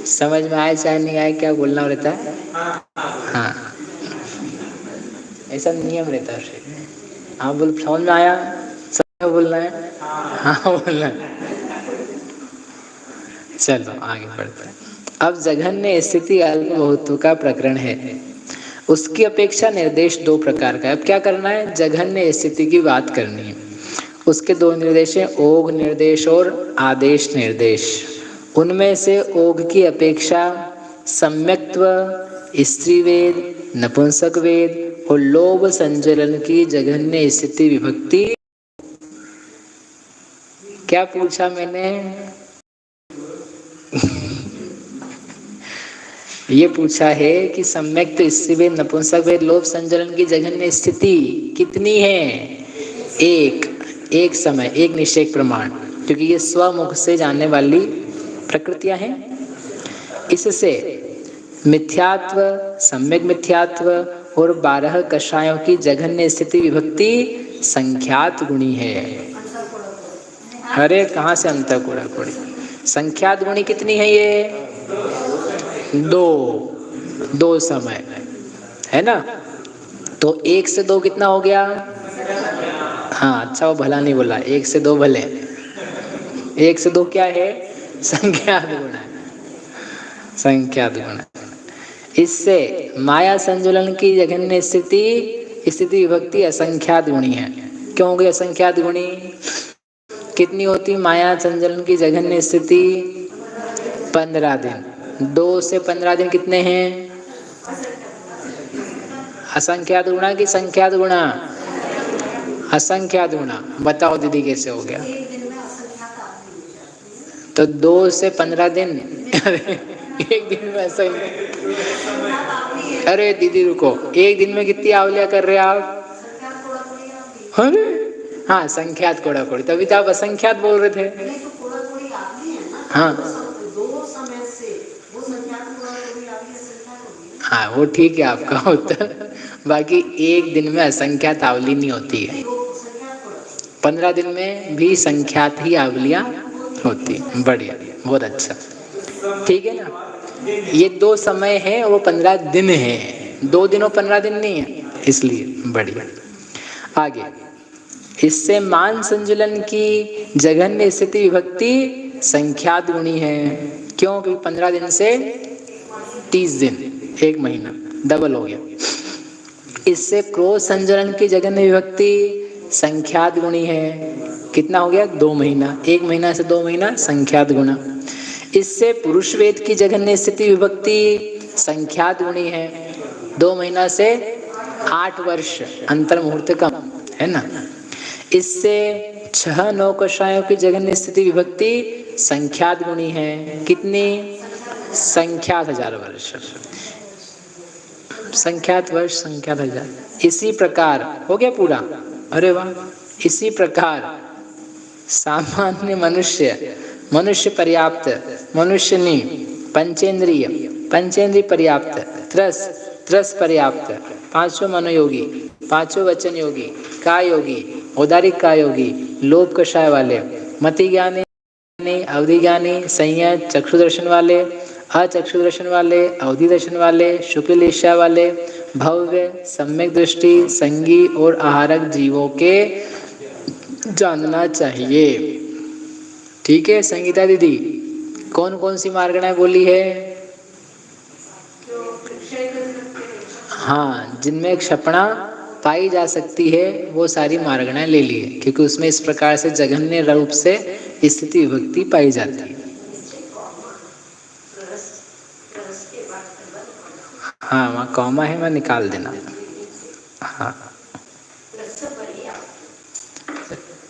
समझ में आए चाहे नहीं आए, क्या बोलना रहता है, हाँ, ऐसा नियम रहता है। हाँ बोल, समझ में आया, सब बोलना है, हाँ बोलना है। चलो आगे बढ़ते हैं। अब जघन्य स्थिति अल्प बहुत्व का प्रकरण है, उसकी अपेक्षा निर्देश दो प्रकार का है। अब क्या करना है, जघन्य स्थिति की बात करनी है। उसके दो निर्देश हैं, ओघ निर्देश और आदेश निर्देश। उनमें से ओघ की अपेक्षा सम्यक्त्व, स्त्रीवेद, नपुंसक वेद और लोभ संजलन की जघन्य स्थिति विभक्ति। क्या पूछा मैंने? ये पूछा है कि सम्यक्त, स्त्रीवेद, नपुंसक वेद, लोभ संजलन की जघन्य स्थिति कितनी है? एक समय, एक निषेक प्रमाण, क्योंकि ये स्वमुख से जानने वाली प्रकृतियां हैं। इससे मिथ्यात्व, सम्यक मिथ्यात्व और 12 कषायों की जघन्य स्थिति विभक्ति संख्यात गुणी है। अरे कहाँ से अंतर कोड़ा कोड़ी, संख्यात गुणी कितनी है? ये दो समय है ना, तो 1 से 2 कितना हो गया? हाँ अच्छा, वो भला नहीं बोला, 1 से 2 भले, 1 से 2 क्या है? संख्यात गुण है, संख्यात गुण। इससे माया संजुलन की जघन्य स्थिति विभक्ति असंख्यात गुणी है। क्यों हो गई असंख्यात गुणी? कितनी होती माया संजुलन की जघन्य स्थिति? 15 दिन। 2 से 15 दिन कितने हैं? असंख्यात गुणा की संख्यात गुणा? असंख्यात गुणा। बताओ दीदी कैसे हो गया? तो 2 से 15 दिन एक दिन में ऐसा ही। अरे दीदी रुको, एक दिन में कितनी आवलियां कर रहे आप? अरे हाँ, संख्यात कोड़ा कोड़ी, तभी तो आप असंख्यात बोल रहे थे। हाँ हाँ, वो ठीक है आपका उत्तर, बाकी एक दिन में असंख्यात आवली नहीं होती है, 15 दिन में भी संख्यात ही आवलियां होती। बढ़िया, बहुत अच्छा, ठीक है ना। ये 2 समय है, वो 15 दिन है, 2 दिन और 15 दिन नहीं है, इसलिए बढ़िया। आगे, इससे मान संजुलन की जघन्य स्थिति विभक्ति संख्यात गुणी है। क्यों? क्योंकि 15 दिन से 30 दिन, 1 महीना, डबल हो गया। इससे क्रोध संजुलन की जघन्य विभक्ति संख्यात गुणी है। कितना हो गया? 2 महीना, 1 महीना से 2 महीना, संख्यात गुणा। इससे पुरुष वेद की जघन्य स्थिति विभक्ति संख्यात गुणी है। 2 महीना से 8 वर्ष अंतर मुहूर्त कम है ना। इससे 6 नौकषायों की जघन्य स्थिति विभक्ति संख्यात गुणी है। कितनी? संख्यात 1000 वर्ष, संख्यात वर्ष, संख्यात 1000। इसी प्रकार हो गया पूरा। अरे वाह। इसी प्रकार सामान्य मनुष्य, मनुष्य पर्याप्त, मनुष्यनी, पंचेंद्रिय, पंचेंद्रिय पर्याप्त, त्रस, त्रस पर्याप्त, पांचों मनोयोगी, पांचों वचन योगी, काय योगी, औदारिक काय योगी, लोभ कषाय वाले, मति ज्ञानी, अवधि ज्ञानी, संयत, चक्षुदर्शन वाले, अचक्षुदर्शन वाले, अवधि दर्शन वाले, शुक्ल ईर्ष्या वाले, भव्य, सम्यक दृष्टि, संगी और आहारक जीवों के जानना चाहिए। ठीक है संगीता दीदी, कौन कौन सी मार्गणाएं बोली है? हाँ, जिनमें क्षपणा पाई जा सकती है वो सारी मार्गणाएं ले ली है, क्योंकि उसमें इस प्रकार से जघन्य रूप से स्थिति विभक्ति पाई जाती है। हाँ, वहाँ कॉमा है, वहाँ निकाल देना। हाँ,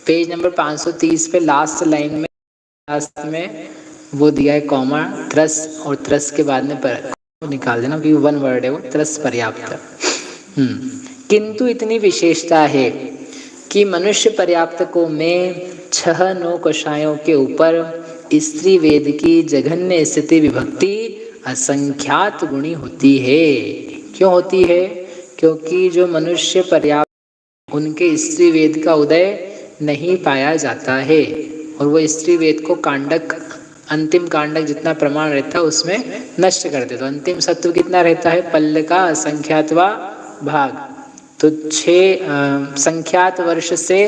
पेज नंबर 530 पे लास्ट लाइन में, लास्ट में वो दिया है कॉमा, त्रस, और त्रस के बाद में पर निकाल देना, क्योंकि 1 वर्ड है वो, त्रस पर्याप्त। किंतु इतनी विशेषता है कि मनुष्य पर्याप्त को में 6 नौकषायों के ऊपर स्त्री वेद की जघन्य स्थिति विभक्ति असंख्यात गुणी होती है। क्यों होती है? क्योंकि जो मनुष्य पर्याप्त, उनके स्त्री वेद का उदय नहीं पाया जाता है, और वो स्त्री वेद को कांडक, अंतिम कांडक जितना प्रमाण रहता है उसमें नष्ट कर देता। तो अंतिम सत्व कितना रहता है? पल्ल का असंख्यातवा भाग। तो 6 संख्यात वर्ष से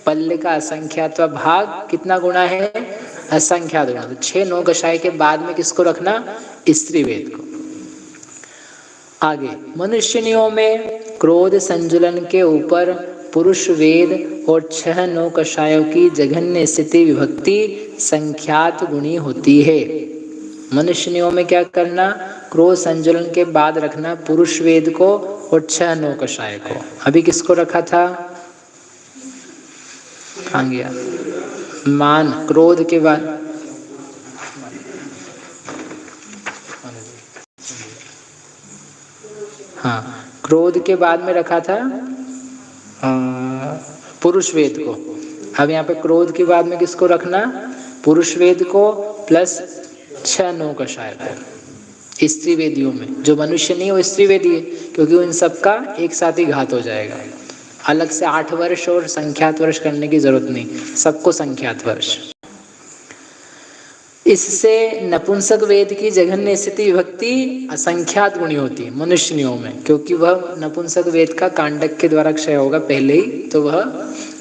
पल्ल का असंख्यातवा भाग कितना गुणा है? असंख्यात गुणा। तो 6 नौकषाय के बाद में किसको रखना? स्त्री वेद को। आगे, मनुष्यनियों में क्रोध संजुलन के ऊपर पुरुष वेद और 6 नौकषायों की जघन्य स्थिति विभक्ति संख्यात गुणी होती है। मनुष्यनियों में क्या करना? क्रोध संजुलन के बाद रखना पुरुष वेद को और 6 नौकषाय को। अभी किसको रखा था? कहाँ गया? मान, क्रोध के बाद हाँ, क्रोध के बाद में रखा था पुरुष वेद को। अब यहाँ पे क्रोध के बाद में किसको रखना? पुरुष वेद को प्लस 6 नौकषाय को। स्त्री वेदियों में जो मनुष्य नहीं वो स्त्री वेदी है, क्योंकि उन सबका एक साथ ही घात हो जाएगा। अलग से 8 वर्ष और संख्यात वर्ष करने की जरूरत नहीं, सबको संख्यात वर्ष। इससे नपुंसक वेद की जघन्य स्थिति विभक्ति असंख्यात गुणी होती है मनुष्यनियों में, क्योंकि वह नपुंसक वेद का कांडक के द्वारा क्षय होगा पहले ही, तो वह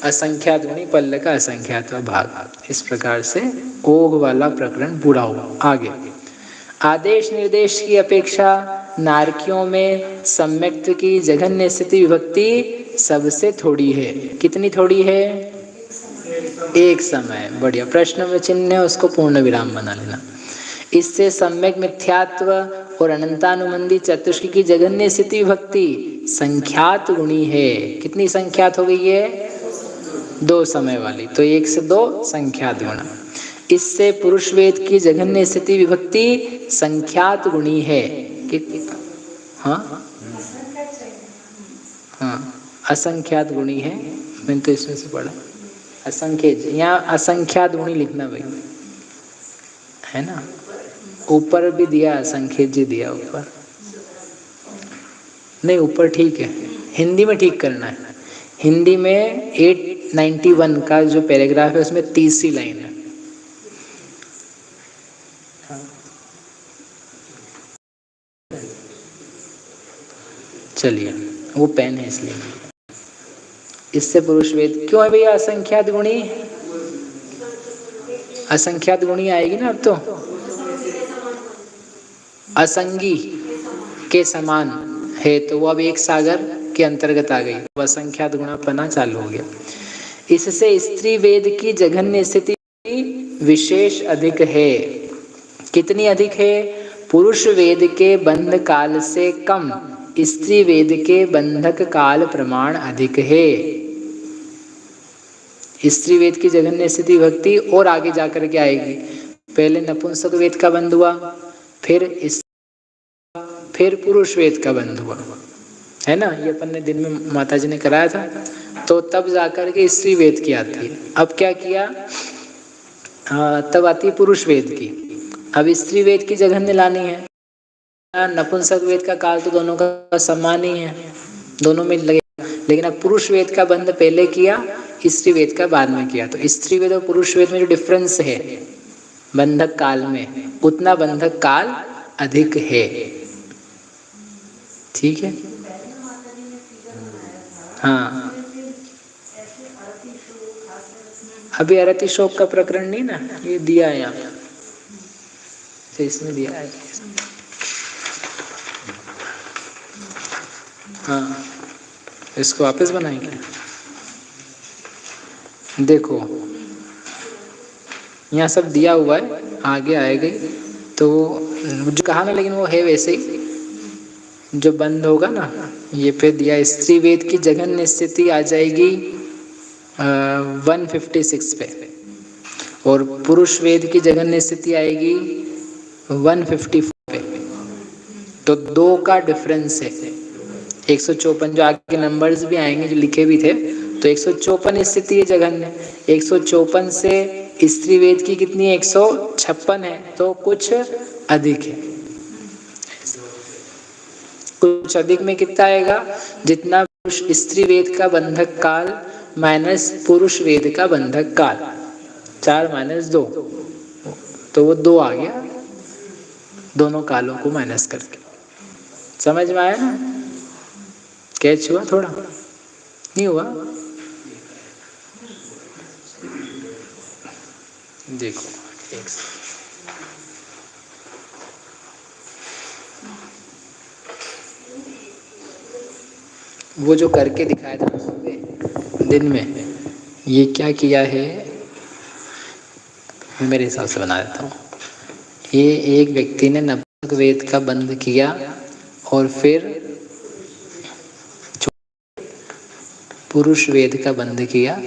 असंख्यात गुणी, पल्ल का असंख्यात भाग। इस प्रकार से ओघ वाला प्रकरण पूरा हुआ। आगे, आदेश निर्देश की अपेक्षा नारकियों में सम्यक्त की जघन्य स्थिति विभक्ति सबसे थोड़ी है। कितनी थोड़ी है? एक समय। बढ़िया, प्रश्न में चिन्ह है उसको पूर्ण विराम बना लेना। इससे सम्यक मिथ्यात्व और अनंतानुबंधी चतुष्क की जघन्य स्थिति विभक्ति संख्यात गुणी है। कितनी संख्यात हो गई है? 2 समय वाली, तो 1 से 2 संख्यात गुणा। इससे पुरुष वेद की जघन्य स्थिति विभक्ति संख्यात गुणी है। हाँ हाँ, असंख्यात गुणी है। मैंने तो इसमें से पढ़ा असंख्य, यहाँ असंख्यात गुणी लिखना भाई, है ना। ऊपर भी दिया असंख्य जी दिया ऊपर, नहीं ऊपर ठीक है, हिंदी में ठीक करना है। हिंदी में 891 का जो पैराग्राफ है उसमें 30वीं लाइन है। चलिए, वो पेन है इसलिए। इससे पुरुष वेद क्यों है भैया असंख्यात गुणी? असंख्यात गुणी आएगी ना अब तो। असंगी के समान है तो वो अब एक सागर के अंतर्गत आ गई, वो असंख्यात गुणापना चालू हो गया। इससे स्त्री वेद की जघन्य स्थिति विशेष अधिक है। कितनी अधिक है? पुरुष वेद के बंध काल से कम स्त्री वेद के बंधक काल प्रमाण अधिक है। स्त्री वेद की जघन्य स्थिति विभक्ति और आगे जाकर के आएगी। पहले नपुंसक वेद का बंध हुआ, फिर पुरुष वेद का बंध हुआ, है ना। ये अपन ने दिन में माता जी ने कराया था। तो तब जाकर के स्त्री वेद की आती है। अब क्या किया, तब आती है पुरुष वेद की। अब स्त्री वेद की जघन्य लानी है। नपुंसक वेद का काल तो दोनों का समान ही है, दोनों में लगेगा। लेकिन अब पुरुष वेद का बंध पहले किया, स्त्री वेद का बाद में किया। तो स्त्री वेद और पुरुष वेद में जो डिफरेंस है बंधक काल में, उतना बंधक काल अधिक है। ठीक है। हाँ, अभी अरति शोक का प्रकरण नहीं ना, ये दिया है यहाँ, तो इसमें दिया है। हाँ, इसको वापस बनाएंगे। देखो यहाँ सब दिया हुआ है, आगे आएगा तो मुझे कहा ना, लेकिन वो है वैसे ही जो बंद होगा ना, ये पे दिया। स्त्री वेद की जघन्य स्थिति आ जाएगी 156 पे, और पुरुष वेद की जघन्य स्थिति आएगी 154 पे। तो 2 का डिफरेंस है। 154 जो आगे नंबर्स भी आएंगे जो लिखे भी थे, तो 154 स्थिति है जघन्य। 154 से स्त्री वेद की कितनी है, 156 है, तो कुछ अधिक है। कुछ अधिक में कितना आएगा, जितना स्त्री वेद का बंधक काल माइनस पुरुष वेद का बंधक काल, 4 - 2, तो वो 2 आ गया, दोनों कालों को माइनस करके। समझ में आया ना? कैच हुआ? थोड़ा नहीं हुआ? देखो एक वो जो करके दिखाया था दिन में, ये क्या किया है, मेरे हिसाब से बना देता हूँ। ये एक व्यक्ति ने नपुंसक वेद का बंध किया और फिर पुरुष वेद का बंध किया,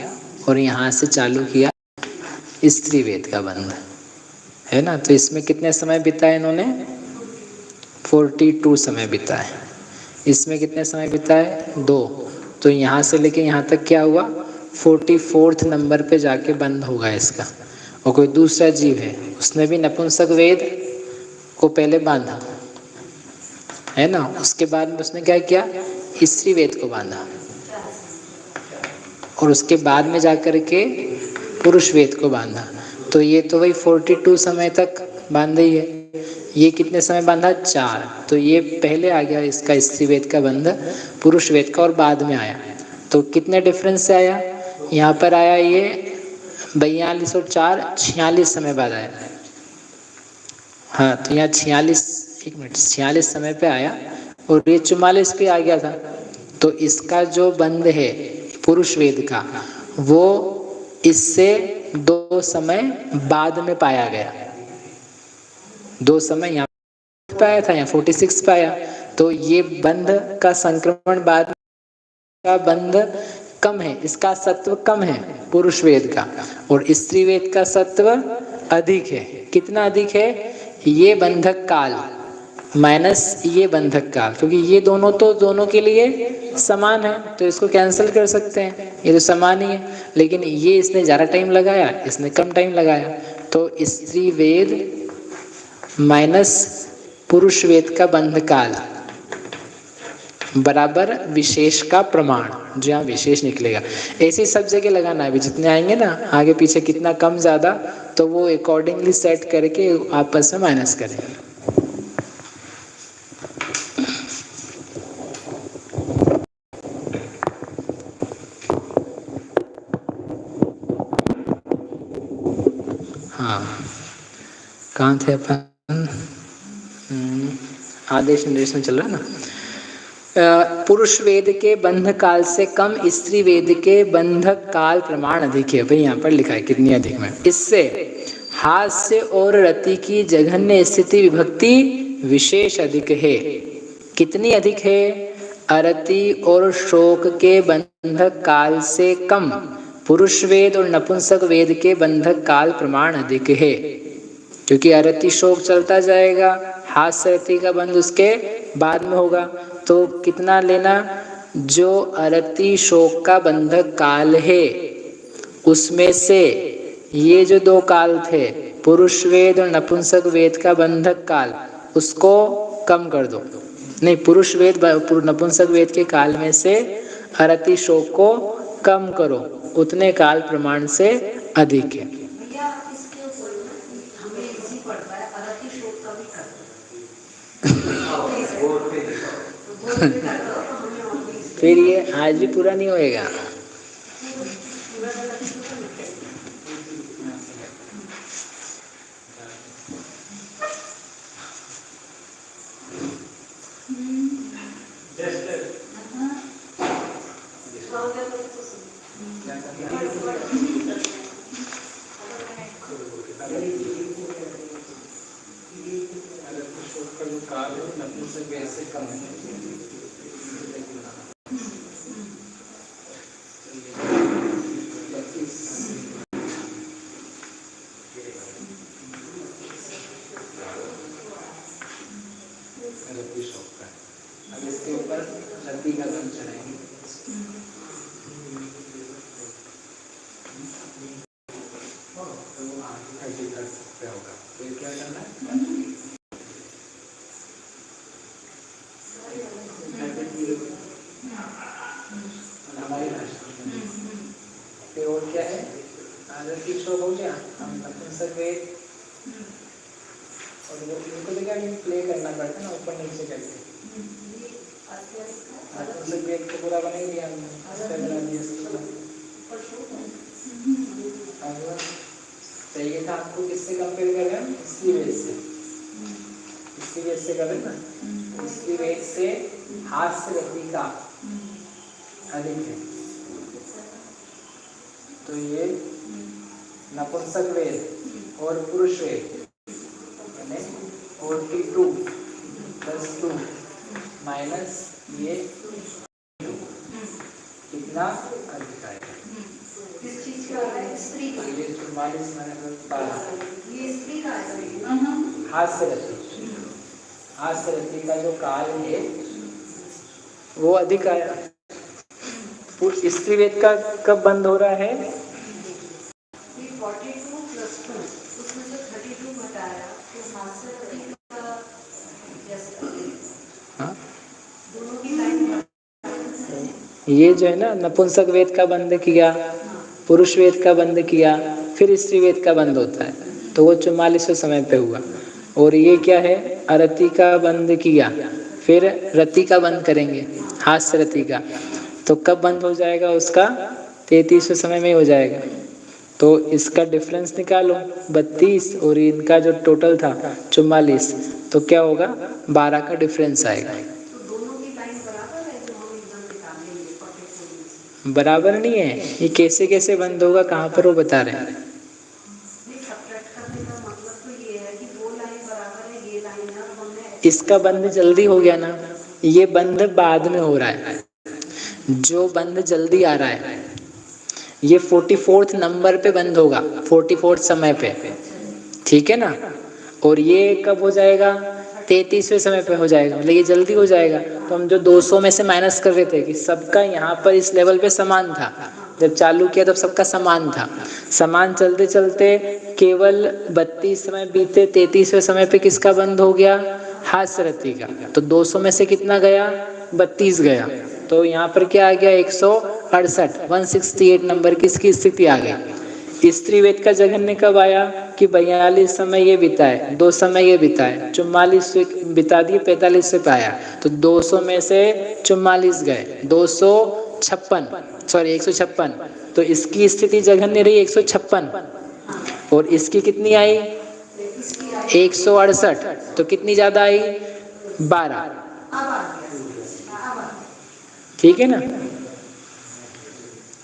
और यहाँ से चालू किया स्त्री वेद का बंध, है ना। तो इसमें कितने समय बिताए इन्होंने, 42 समय बिताए। इसमें कितने समय बिताए, 2। तो यहाँ से लेके यहाँ तक क्या हुआ, 44th नंबर पे जाके बंद होगा इसका। और कोई दूसरा जीव है, उसने भी नपुंसक वेद को पहले बांधा, है ना। उसके बाद में उसने क्या किया, स्त्री वेद को बांधा, और उसके बाद में जाकर के पुरुष वेद को बांधा। तो ये तो वही 42 समय तक बांधा ही है। ये कितने समय बांधा, 4। तो ये पहले आ गया इसका स्त्री वेद का बंध, पुरुष वेद का और बाद में आया। तो कितने डिफरेंस से आया, यहाँ पर आया ये 42 और 4 46 समय बाद आया। हाँ, तो यहाँ 46 समय पे आया, और ये 44 पे आ गया था। तो इसका जो बंध है पुरुष वेद का, वो इससे 2 समय बाद में पाया गया। 2 समय यहाँ पे आया था, यहाँ 46 पे आया। तो ये बंध का संक्रमण बाद का बंध कम है, इसका सत्व कम है पुरुष वेद का, और स्त्री वेद का सत्व अधिक है। कितना अधिक है, ये बंधक काल माइनस ये बंधक काल, क्योंकि ये दोनों तो दोनों के लिए समान है, तो इसको कैंसिल कर सकते हैं, ये तो समान ही है। लेकिन ये इसने ज़्यादा टाइम लगाया, इसने कम टाइम लगाया। तो स्त्री वेद माइनस पुरुष वेद का बंध काल बराबर विशेष का प्रमाण, जो यहाँ विशेष निकलेगा। ऐसे सब जगह लगाना है, जितने आएंगे ना आगे पीछे कितना कम ज़्यादा, तो वो अकॉर्डिंगली सेट करके आपस में माइनस करेंगे। हाँ, कहाँ थे अपन, आदेश निर्देश में चल रहा है ना। पुरुष वेद के बंध काल से कम स्त्री वेद के बंधक काल प्रमाण अधिक है। भाई यहाँ पर लिखा है कितनी अधिक में। इससे हास्य और रति की जघन्य स्थिति विभक्ति विशेष अधिक है। कितनी अधिक है? अरति और शोक के बंधक काल से कम। पुरुष वेद और नपुंसक वेद के बंधक काल प्रमाण अधिक है, क्योंकि अरति शोक चलता जाएगा, हास्य रति का बंध उसके बाद में होगा। तो कितना लेना? जो अरति शोक का बंधक काल है उसमें से ये जो दो काल थे, पुरुष वेद और नपुंसक वेद का बंधक काल, उसको कम कर दो। नहीं, पुरुष वेद नपुंसक वेद के काल में से अरति शोक को कम करो, उतने काल प्रमाण से अधिक है। फिर ये आज भी पूरा नहीं होएगा। अब इसके ऊपर रति का बंध चढ़ाएंगे। होगा तो ये क्या करना है? हमारी भाषा फिर और क्या है? आदर की शोक हो गया, हम नपुंसक वेद और वो इनको देखा ये प्ले करना पड़ता है ना, ऊपर नीचे करके। नपुंसक वेद को पूरा बना ही दिया हमने। चाहिए था आपको किससे कंपेयर कर रहे हैं? इसी वेद से, इसी वेद से कर रहे हैं ना, इसी वेद से हास्य रति का अधिक है। तो ये नपुंसक वेद और पुरुष वेद 42 + 2 माइनस ये 2 कितना अधिक आएगा? किस चीज का है? स्त्री का। ये 44 - 12 ये स्त्री का है। हास्य रति, हास्य रति का जो काल है वो अधिक आया। स्त्री वेद का कब बंद हो रहा है? 42 + 2 उसमें से 32 घटाया तो हास्य रति का हाँ? दोनों की लाइन। ये जो है ना, नपुंसक वेद का बंद किया, पुरुष वेद का बंद किया, फिर स्त्री वेद का बंद होता है, तो वो 44वें समय पे हुआ। और ये क्या है? अरति का बंद किया, फिर रति का बंद करेंगे, हास्य रति का, तो कब बंद हो जाएगा उसका? 33वें समय में हो जाएगा। तो इसका डिफरेंस निकालो 32 और इनका जो टोटल था 44, तो क्या होगा? 12 का डिफरेंस आएगा। तो दोनों की लाइन बराबर है जो हम एकदम निकालेंगे 44 बराबर नहीं है, ये कैसे कैसे बंद होगा, कहाँ पर वो बता रहे हैं। नहीं, सब्ट्रैक्ट करने का मतलब तो ये है कि दो लाइन बराबर है, ये लाइन है, और हमने इसका बंद जल्दी हो गया ना, ये बंद बाद में हो रहा है। जो बंद जल्दी आ रहा है ये 44th नंबर पे बंद होगा, 44th समय पे, ठीक है ना। और ये कब हो जाएगा? 33वें समय पे हो जाएगा, मतलब ये जल्दी हो जाएगा। तो हम जो 200 में से माइनस कर रहे थे कि सबका यहाँ पर इस लेवल पे समान था, जब चालू किया तब सबका समान था, समान चलते चलते केवल 32 समय बीते, 33वें समय पे किसका बंद हो गया? हास्य रति का। तो 200 में से कितना गया? 32 गया। तो यहाँ पर क्या आ गया? 168, 168 नंबर किसकी स्थिति आ गई? स्त्री वेद का जघन्य कब आया? कि 42 समय ये बिताए, 2 समय ये बिताए, 44 बिता दिए, 45 से पाया, तो 200 में से 44 गए, 156, तो इसकी स्थिति जघन्य रही 156, और इसकी कितनी आई? 168, तो कितनी ज्यादा आई? 12, ठीक है ना।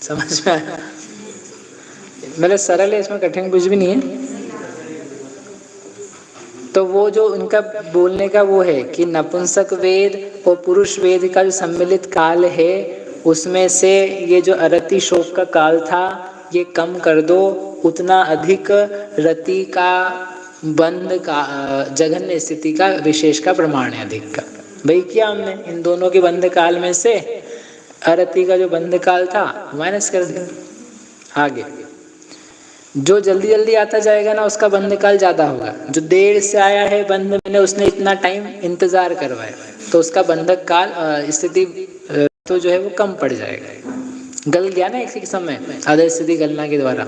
समझ में आया? मतलब सरल है, इसमें कठिन कुछ भी नहीं है। तो वो जो उनका बोलने का वो है कि नपुंसक वेद और पुरुष वेद का जो सम्मिलित काल है उसमें से ये जो अरति शोक का काल था ये कम कर दो, उतना अधिक रति का बंध का जघन्य स्थिति का विशेष का प्रमाण है अधिक का। भाई किया हमने इन दोनों के बंध काल में से अरति का जो बंध काल था माइनस कर दिया। आगे जो जल्दी जल्दी आता जाएगा ना उसका बंध काल ज्यादा होगा, जो देर से आया है बंध में उसने इतना टाइम इंतजार करवाया तो उसका बंधक काल स्थिति तो जो है वो कम पड़ जाएगा। गल गया ना एक समय आदर्श स्थिति गलना के द्वारा।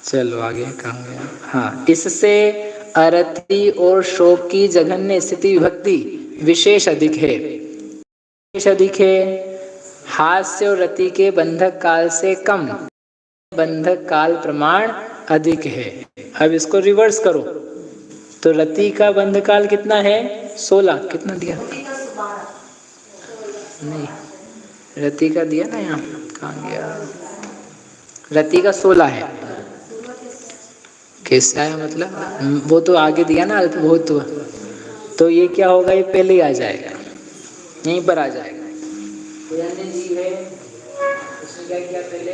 चलो आगे कहाँ गया। हाँ, इससे अरति और शोक की जघन्य स्थिति विभक्ति विशेष अधिक है। विशेष अधिक है, हास्य और रति के बंधक काल से कम बंधक काल प्रमाण अधिक है। अब इसको रिवर्स करो तो रति का बंध काल कितना है 16, कितना दिया नहीं रति का दिया ना, यहाँ कहाँ गया, रति का 16 है। कैसे आया मतलब, वो तो आगे दिया ना अल्प बहुत, तो ये क्या होगा, ये पहले ही आ जाएगा, यहीं पर आ जाएगा। कोई अन्य जीव है उसने क्या किया, पहले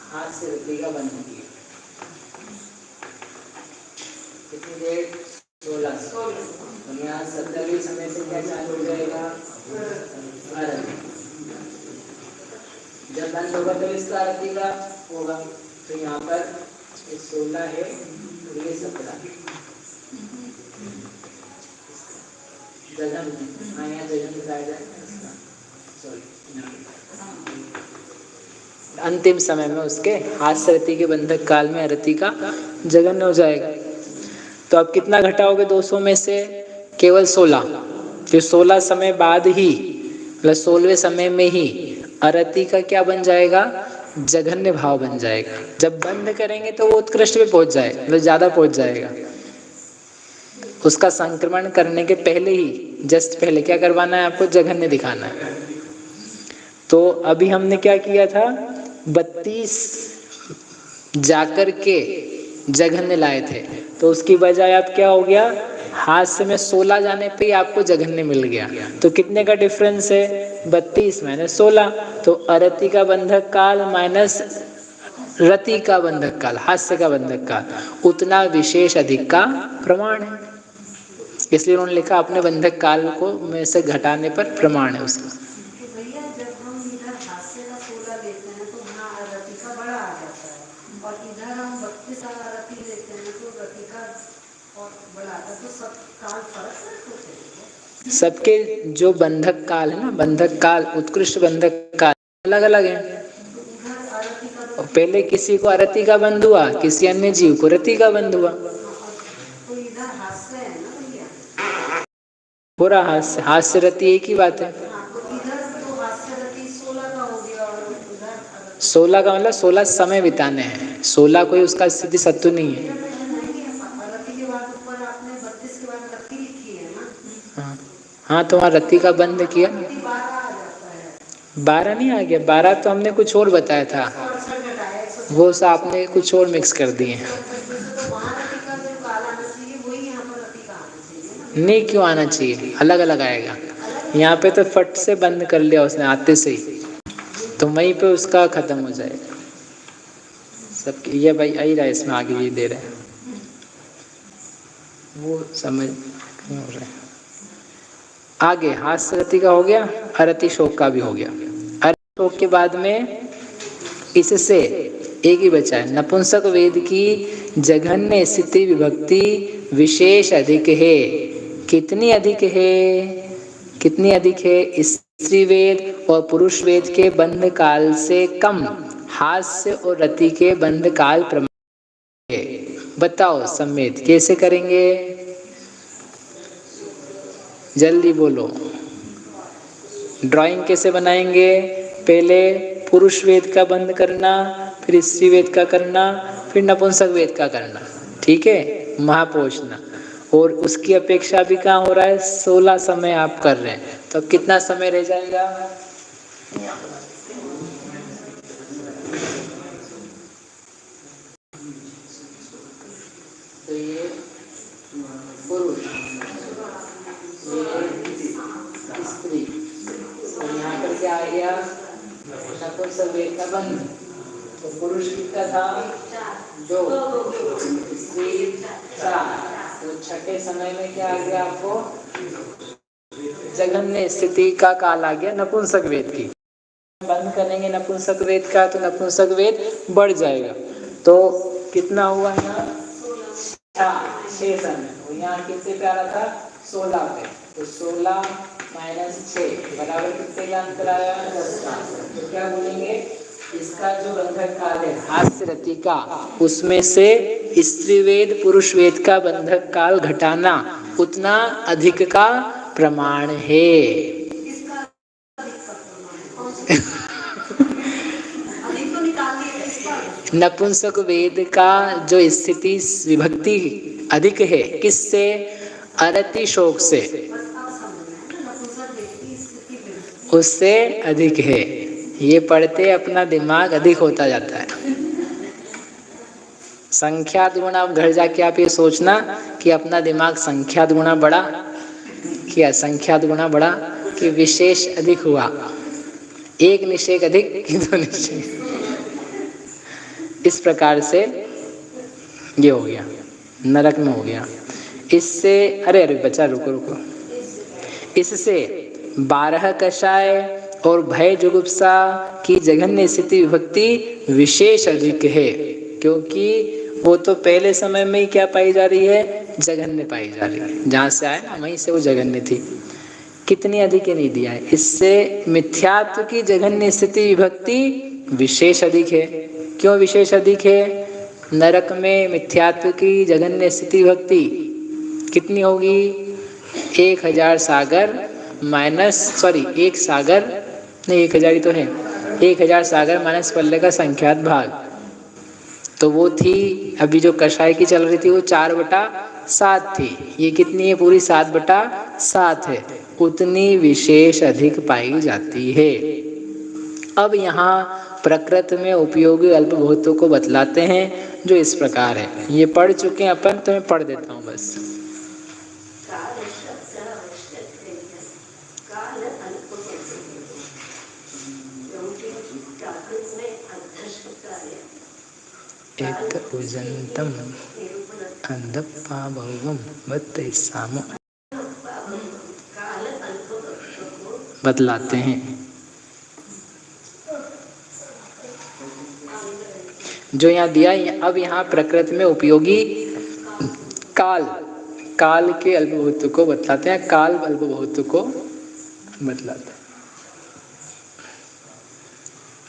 हाथ से रति का बंधन किया, कितनी देर 16। यहाँ 70वें समय से क्या चालू हो जाएगा, जब बंद होगा तो इसका अरति का होगा। तो यहाँ पर 16 है और ये 17 जगन, हाँ यहाँ जगन दिखाया जाएगा। अंतिम समय में उसके हास्य रति के बंधक काल में अरति का जगन हो जाएगा। तो अब कितना घटाओगे 200 में से, केवल 16। फिर 16 समय बाद ही मतलब 16वें समय में ही अरति का क्या बन जाएगा, जघन्य भाव बन जाएगा। जब बंद करेंगे तो वो उत्कृष्ट पे पहुंच जाएगा, मतलब ज्यादा पहुंच जाएगा। उसका संक्रमण करने के पहले ही, जस्ट पहले क्या करवाना है आपको, जघन्य दिखाना है। तो अभी हमने क्या किया था, 32 जाकर के जघन्य लाए थे, तो उसकी बजाय अब क्या हो गया, हास्य में 16 जाने पे ही आपको जघन्य मिल गया। तो कितने का डिफरेंस है, 32 माइनस 16, तो अरति का बंधक काल माइनस रति का बंधक काल, हास्य का बंधक काल, उतना विशेष अधिक का प्रमाण है। इसलिए उन्होंने लिखा अपने बंधक काल को में से घटाने पर प्रमाण है उसका। भैया जब हम इधर हास्य का 16 लेते हैं तो वहाँ रति का बड़ा आ जाता है, और इधर हम 32 रति लेते हैं तो रति का और बड़ा आता है। तो सब काल फर्क होते हैं, सबके जो बंधक काल है ना, बंधक काल, उत्कृष्ट बंधक काल अलग अलग है। पहले किसी को अरति का बंध हुआ, किसी अन्य जीव को रति का बंध हुआ। तो इधर हास्य है ना भैया, पूरा हास्य, हास्य रति एक ही बात है। 16 का मतलब 16 समय बिताने हैं, 16 कोई उसका स्थिति सत्तु नहीं है। हाँ तो वहाँ रति का बंध किया, 12 नहीं आ गया, 12 तो हमने कुछ और बताया था, वो सा आपने कुछ और मिक्स कर दिए। नहीं क्यों आना चाहिए, अलग अलग आएगा। यहाँ पे तो फट से बंद कर लिया उसने आते से ही, तो वहीं पे उसका खत्म हो जाएगा सब। ये भाई आई रहा है इसमें, आगे ये दे रहे हैं, वो समझ नहीं हो रहा है। आगे हास्य रति का हो गया, अरति शोक का भी हो गया। अरति शोक के बाद में इससे एक ही बचा है, नपुंसक वेद की जघन्य स्थिति विभक्ति विशेष अधिक है। कितनी अधिक है, कितनी अधिक है, स्त्री वेद और पुरुष वेद के बंध काल से कम हास्य और रति के बंध काल प्रमाण है। बताओ समेत कैसे करेंगे, जल्दी बोलो। ड्राइंग कैसे बनाएंगे, पहले पुरुष वेद का बंद करना, फिर स्त्री वेद का करना, फिर नपुंसक वेद का करना, ठीक है, महापोषना। और उसकी अपेक्षा भी कहाँ हो रहा है, 16 समय आप कर रहे हैं, तो अब कितना समय रह जाएगा, पुरुष, स्त्री। और यहाँ पर क्या आ गया, नपुंसक वेद का बंध। तो पुरुष कितना था, 2, स्त्री 4। तो छठे समय में क्या आ गया आपको, जघन्य स्थिति का काल आ गया नपुंसक वेद की। बंद करेंगे नपुंसक वेद का तो नपुंसक वेद बढ़ जाएगा। तो कितना हुआ यहाँ, 6 समय। यहाँ कितने पे आ रहा था, 16 पे। तो 16 - 6 बराबर कितने का अंतर आया, 10 का। तो क्या बोलेंगे, इसका जो बंधक काल है हास्य रति का, उसमें से स्त्री वेद पुरुष वेद का बंधक काल घटाना उतना अधिक का प्रमाण है। नपुंसक वेद का जो स्थिति विभक्ति अधिक है, किससे, अरति शोक से, उससे अधिक है। ये पढ़ते अपना दिमाग अधिक होता जाता है। संख्यात गुणा, अब घर जाके आप ये सोचना कि अपना दिमाग संख्यात गुणा बढ़ा कि असंख्यात गुणा बढ़ा कि विशेष अधिक हुआ, एक निषेक अधिक कि 2 निषेक। इस प्रकार से ये हो गया, नरक में हो गया। इससे अरे बच्चा रुको, इससे 12 कषाय और भय जुगुप्सा की जघन्य स्थिति विभक्ति विशेष अधिक है, क्योंकि वो तो पहले समय में ही क्या पाई जा रही है, जघन्य पाई जा रही है। जहाँ से आए ना वहीं से वो जघन्य थी। कितनी अधिक नहीं दिया है। इससे मिथ्यात्व की जघन्य स्थिति विभक्ति विशेष अधिक है। क्यों विशेष अधिक है, नरक में मिथ्यात्व की जघन्य स्थिति विभक्ति कितनी होगी, 1000 सागर एक सागर नहीं, 1000 ही तो है, 1000 सागर माइनस पल्ले का संख्यात भाग। तो वो थी, अभी जो कषाय की चल रही थी वो 4/7 थी, ये कितनी है, पूरी 7/7 है। उतनी विशेष अधिक पाई जाती है। अब यहाँ प्रकृत में उपयोगी अल्पभूतों को बतलाते हैं जो इस प्रकार है। ये पढ़ चुके हैं अपन, तो मैं पढ़ देता हूँ बस। एक उजंतम अंधपाभवम बत्तैसाम बतलाते हैं। जो यहाँ दिया, अब यहाँ प्रकृति में उपयोगी काल के अल्पभूत को बतलाते हैं। काल अल्पभूत को बतलाते हैं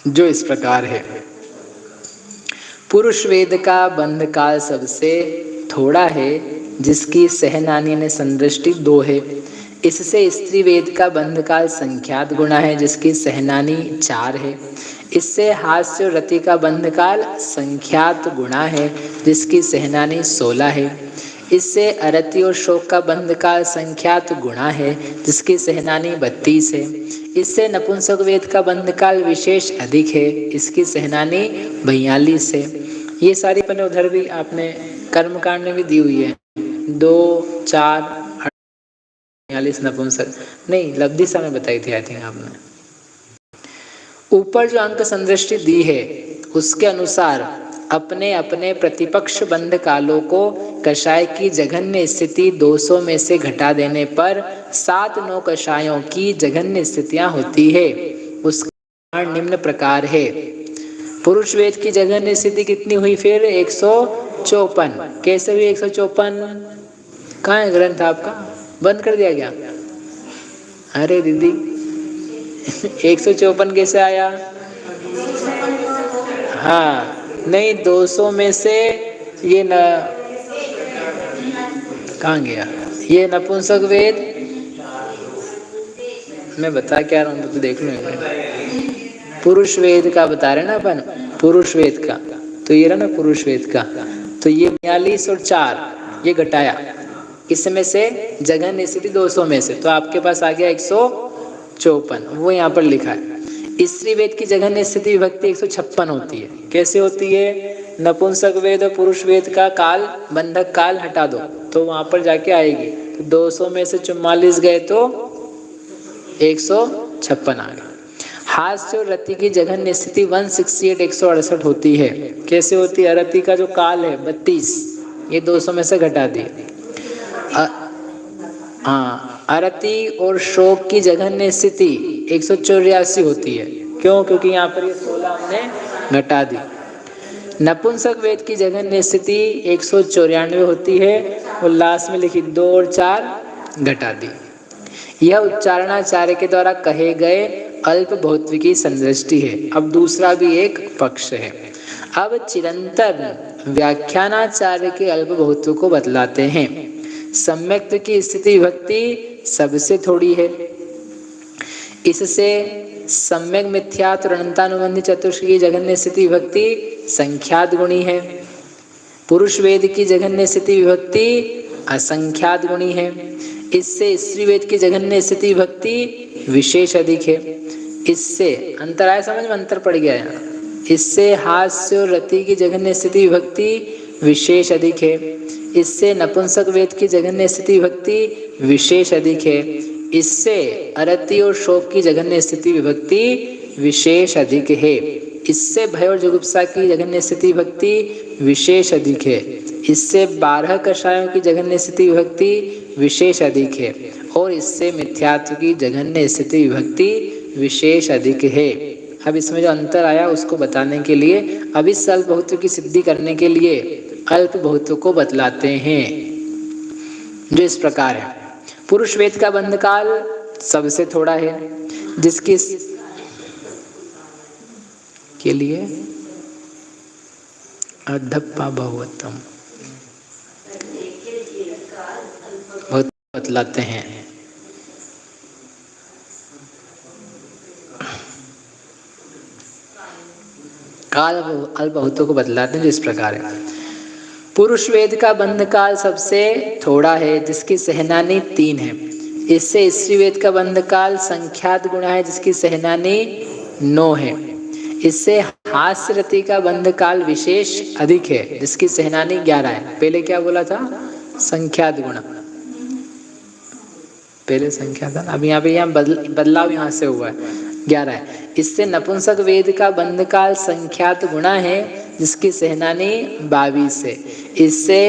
जो इस प्रकार है। पुरुष वेद का बंध काल सबसे थोड़ा है, जिसकी सहनानी ने संदृष्टि 2 है। इससे स्त्री वेद का बंध काल संख्यात गुणा है, जिसकी सहनानी 4 है। इससे हास्य और रति का बंध काल संख्यात गुणा है, जिसकी सहनानी 16 है। इससे अरति और शोक का बंध काल संख्यात गुणा है, जिसकी सहनानी 32 है। इससे नपुंसक वेद का बंध काल विशेष अधिक है, इसकी सहनानी 42 है। ये सारी पन्ने उधर भी आपने कर्मकांड में भी दी हुई है, 2, 4, 42 नपुंसक नहीं, लब्धिसा में बताई थी आई थिंक आपने। ऊपर जो अंक संदृष्टि दी है उसके अनुसार अपने अपने प्रतिपक्ष बंध कालों को कषाय की जघन्य स्थिति 200 में से घटा देने पर 7-9 कषायों की जघन्य स्थितियां होती है। उसका निम्न प्रकार है। पुरुष वेद की जघन्य स्थिति कितनी हुई फिर, 154। कैसे हुई 154? कहाँ है ग्रंथ आपका, बंद कर दिया गया? अरे दीदी 154 कैसे आया? हाँ नहीं, 200 में से ये न कहाँ गया, ये नपुंसक वेद मैं बता क्या रहा हूँ तो देख लो। पुरुष वेद का बता रहे ना अपन, पुरुष वेद का, तो ये रहा ना पुरुष वेद का, तो ये 42 और 4 ये घटाया, इसमें से जघन्य स्थिति 200 में से, तो आपके पास आ गया 154, वो यहाँ पर लिखा है। स्त्री वेद की जघन्य स्थिति विभक्ति 156 होती है। कैसे होती है? नपुंसक वेद और पुरुष वेद का काल बंधक काल हटा दो तो वहां पर जाके आएगी। तो 200 में से 44 गए तो 156 आ गए। हास्य और रति की जघन्य स्थिति 168 168 होती है। कैसे होती है? रति का जो काल है 32, ये 200 में से घटा दिए। हाँ, अरति और शोक की जघन्य स्थिति 184 होती है। क्यों? क्योंकि यहाँ पर ये 16 हमने घटा दी। नपुंसक वेद की जघन्य स्थिति 194 होती है और लास्ट में लिखी 2 और 4 घटा दी। यह उच्चारणाचार्य के द्वारा कहे गए अल्प बहुत्विकी संदृष्टि है। अब दूसरा भी एक पक्ष है। अब चिरंतन व्याख्यानाचार्य के अल्प बहुत्व को बतलाते हैं। सम्यक्त की स्थिति विभक्ति सबसे थोड़ी है, इससे सम्यक मिथ्यात् और अनंतानुबंधी चतुष्क की जघन्य स्थिति विभक्ति संख्यात गुणी है। पुरुष वेद की जघन्य स्थिति विभक्ति असंख्यात गुणी है। इससे स्त्री वेद की जघन्य स्थिति विभक्ति विशेष अधिक है। इससे अंतर आया समझ में? अंतर पड़ गया यहाँ। इससे हास्य और रति की जघन्य स्थिति विभक्ति विशेष अधिक है। इससे नपुंसक वेद की जघन्य स्थिति विभक्ति विशेष अधिक है। इससे अरति और शोक की जघन्य स्थिति विभक्ति विशेष अधिक है। इससे भय और जुगुप्सा की जघन्य स्थिति विभक्ति विशेष अधिक है। इससे 12 कषायों की जघन्य स्थिति विभक्ति विशेष अधिक है। और इससे मिथ्यात्व की जघन्य स्थिति विभक्ति विशेष अधिक है। अब इसमें जो अंतर आया उसको बताने के लिए अब इस अल्प बहुत्व की सिद्धि करने के लिए अल्प बहुत्व को बतलाते हैं, जो इस प्रकार है। पुरुष वेद का बंधकाल सबसे थोड़ा है, जिसकी के लिए अधप्पा बहुवत्तम बहुत बतलाते हैं। काल अल्प बहुत्व को बतलाते हैं, जो इस प्रकार है। पुरुष वेद का बंध काल सबसे थोड़ा है, जिसकी सहनानी 3 है। इससे स्त्री वेद का बंध काल संख्यात गुणा है, जिसकी सहनानी 9 है। इससे हास्य रति का बंध काल विशेष अधिक है, जिसकी सहनानी 11 है। पहले क्या बोला था? संख्यात गुणा, पहले संख्या था, अब यहाँ पे बदलाव यहाँ से हुआ है, 11 है। इससे नपुंसक वेद का बंध काल संख्यात गुणा है, जिसकी सहनानी 22 है। इससे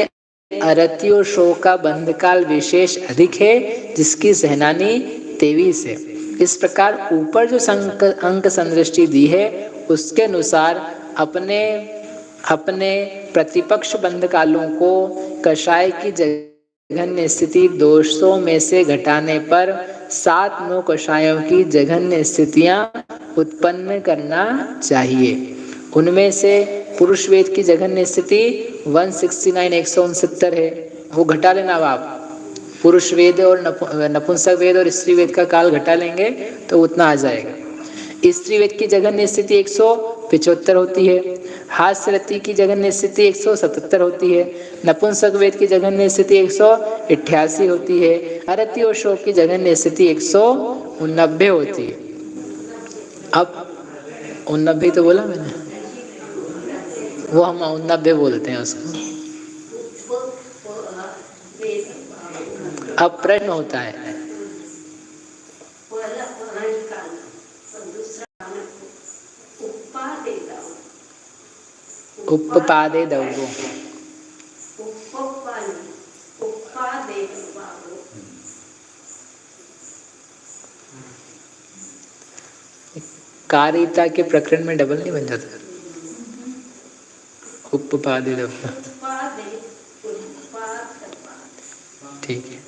अरति और शोक का बंध काल विशेष अधिक है, जिसकी सहनानी 23 है। इस प्रकार ऊपर जो अंक संदृष्टि दी है उसके अनुसार अपने अपने प्रतिपक्ष बंध कालों को कषाय की जघन्य स्थिति 200 में से घटाने पर 7-9 कषायों की जघन्य स्थितियां उत्पन्न करना चाहिए। उनमें से पुरुष वेद की जघन्य स्थिति 169 169 है, वो घटा लेना। अब आप पुरुष वेद और नपुंसक वेद और स्त्री वेद का काल घटा लेंगे तो उतना आ जाएगा। स्त्री वेद की जघन्य स्थिति 175 होती है। हास्य रति की जघन्य स्थिति 177 होती है। नपुंसक वेद की जघन्य स्थिति 188 होती है। अरति और शोक की जघन्य स्थिति 189 होती है। अब 89 तो बोला मैंने, वो हम 89 बोलते हैं उसको। अब प्रश्न होता है, उपपादे दौगो, कारिता के प्रकरण में डबल नहीं बन जाता? उपपादे दौगो, ठीक है,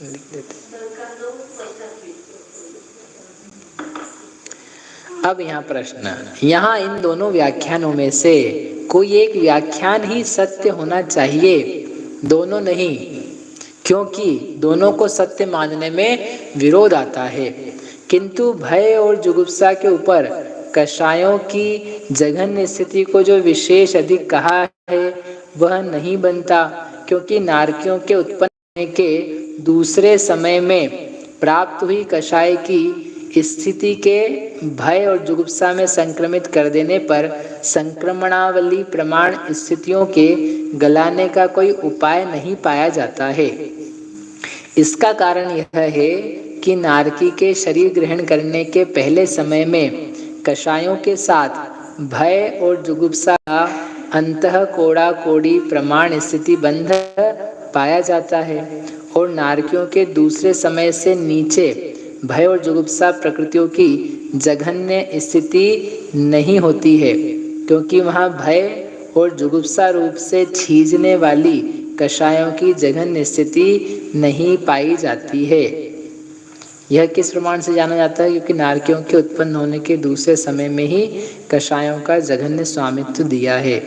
लिख देते। अब यहाँ प्रश्न, यहाँ इन दोनों व्याख्यानों में से कोई एक व्याख्यान ही सत्य होना चाहिए, दोनों नहीं, क्योंकि दोनों को सत्य मानने में विरोध आता है। किंतु भय और जुगुप्सा के ऊपर कषायों की जघन्य स्थिति को जो विशेष अधिक कहा है वह नहीं बनता, क्योंकि नारकियों के उत्पन्न होने के दूसरे समय में प्राप्त हुई कषाय की स्थिति के भय और जुगुप्सा में संक्रमित कर देने पर संक्रमणावली प्रमाण स्थितियों के गलाने का कोई उपाय नहीं पाया जाता है। इसका कारण यह है कि नारकी के शरीर ग्रहण करने के पहले समय में कषायों के साथ भय और जुगुप्सा का अंतः कोड़ा कोड़ी प्रमाण स्थिति बंध पाया जाता है और नारकियों के दूसरे समय से नीचे भय और जुगुप्सा प्रकृतियों की जघन्य स्थिति नहीं होती है, क्योंकि वहाँ भय और जुगुप्सा रूप से छीजने वाली कषायों की जघन्य स्थिति नहीं पाई जाती है। यह किस प्रमाण से जाना जाता है? क्योंकि नारकियों के उत्पन्न होने के दूसरे समय में ही कषायों का जघन्य स्वामित्व दिया है।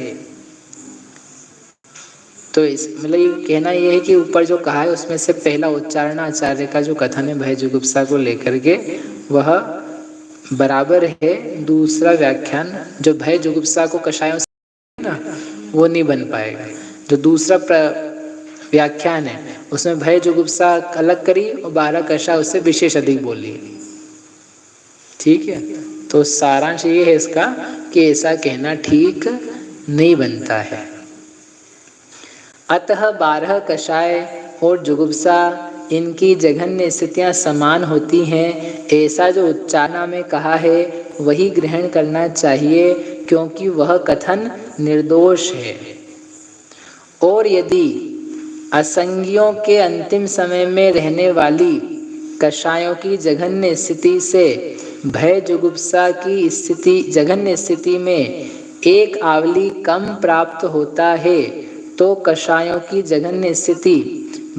तो इस मतलब ये कहना यह है कि ऊपर जो कहा है उसमें से पहला उच्चारण आचार्य का जो कथन है भय जुगुप्सा को लेकर के, वह बराबर है। दूसरा व्याख्यान जो भय जुगुप्सा को कषायों से ना, वो नहीं बन पाएगा। जो दूसरा व्याख्यान है उसमें भय जुगुप्सा अलग करी और 12 कषाय उससे विशेष अधिक बोली। ठीक है, तो सारांश ये है इसका कि ऐसा कहना ठीक नहीं बनता है। अतः 12 कषाय और जुगुप्सा इनकी जघन्य स्थितियां समान होती हैं, ऐसा जो उच्चारणा में कहा है वही ग्रहण करना चाहिए, क्योंकि वह कथन निर्दोष है। और यदि असंज्ञों के अंतिम समय में रहने वाली कषायों की जघन्य स्थिति से भय जुगुप्सा की स्थिति जघन्य स्थिति में एक आवली कम प्राप्त होता है, तो कषायों की जघन्य स्थिति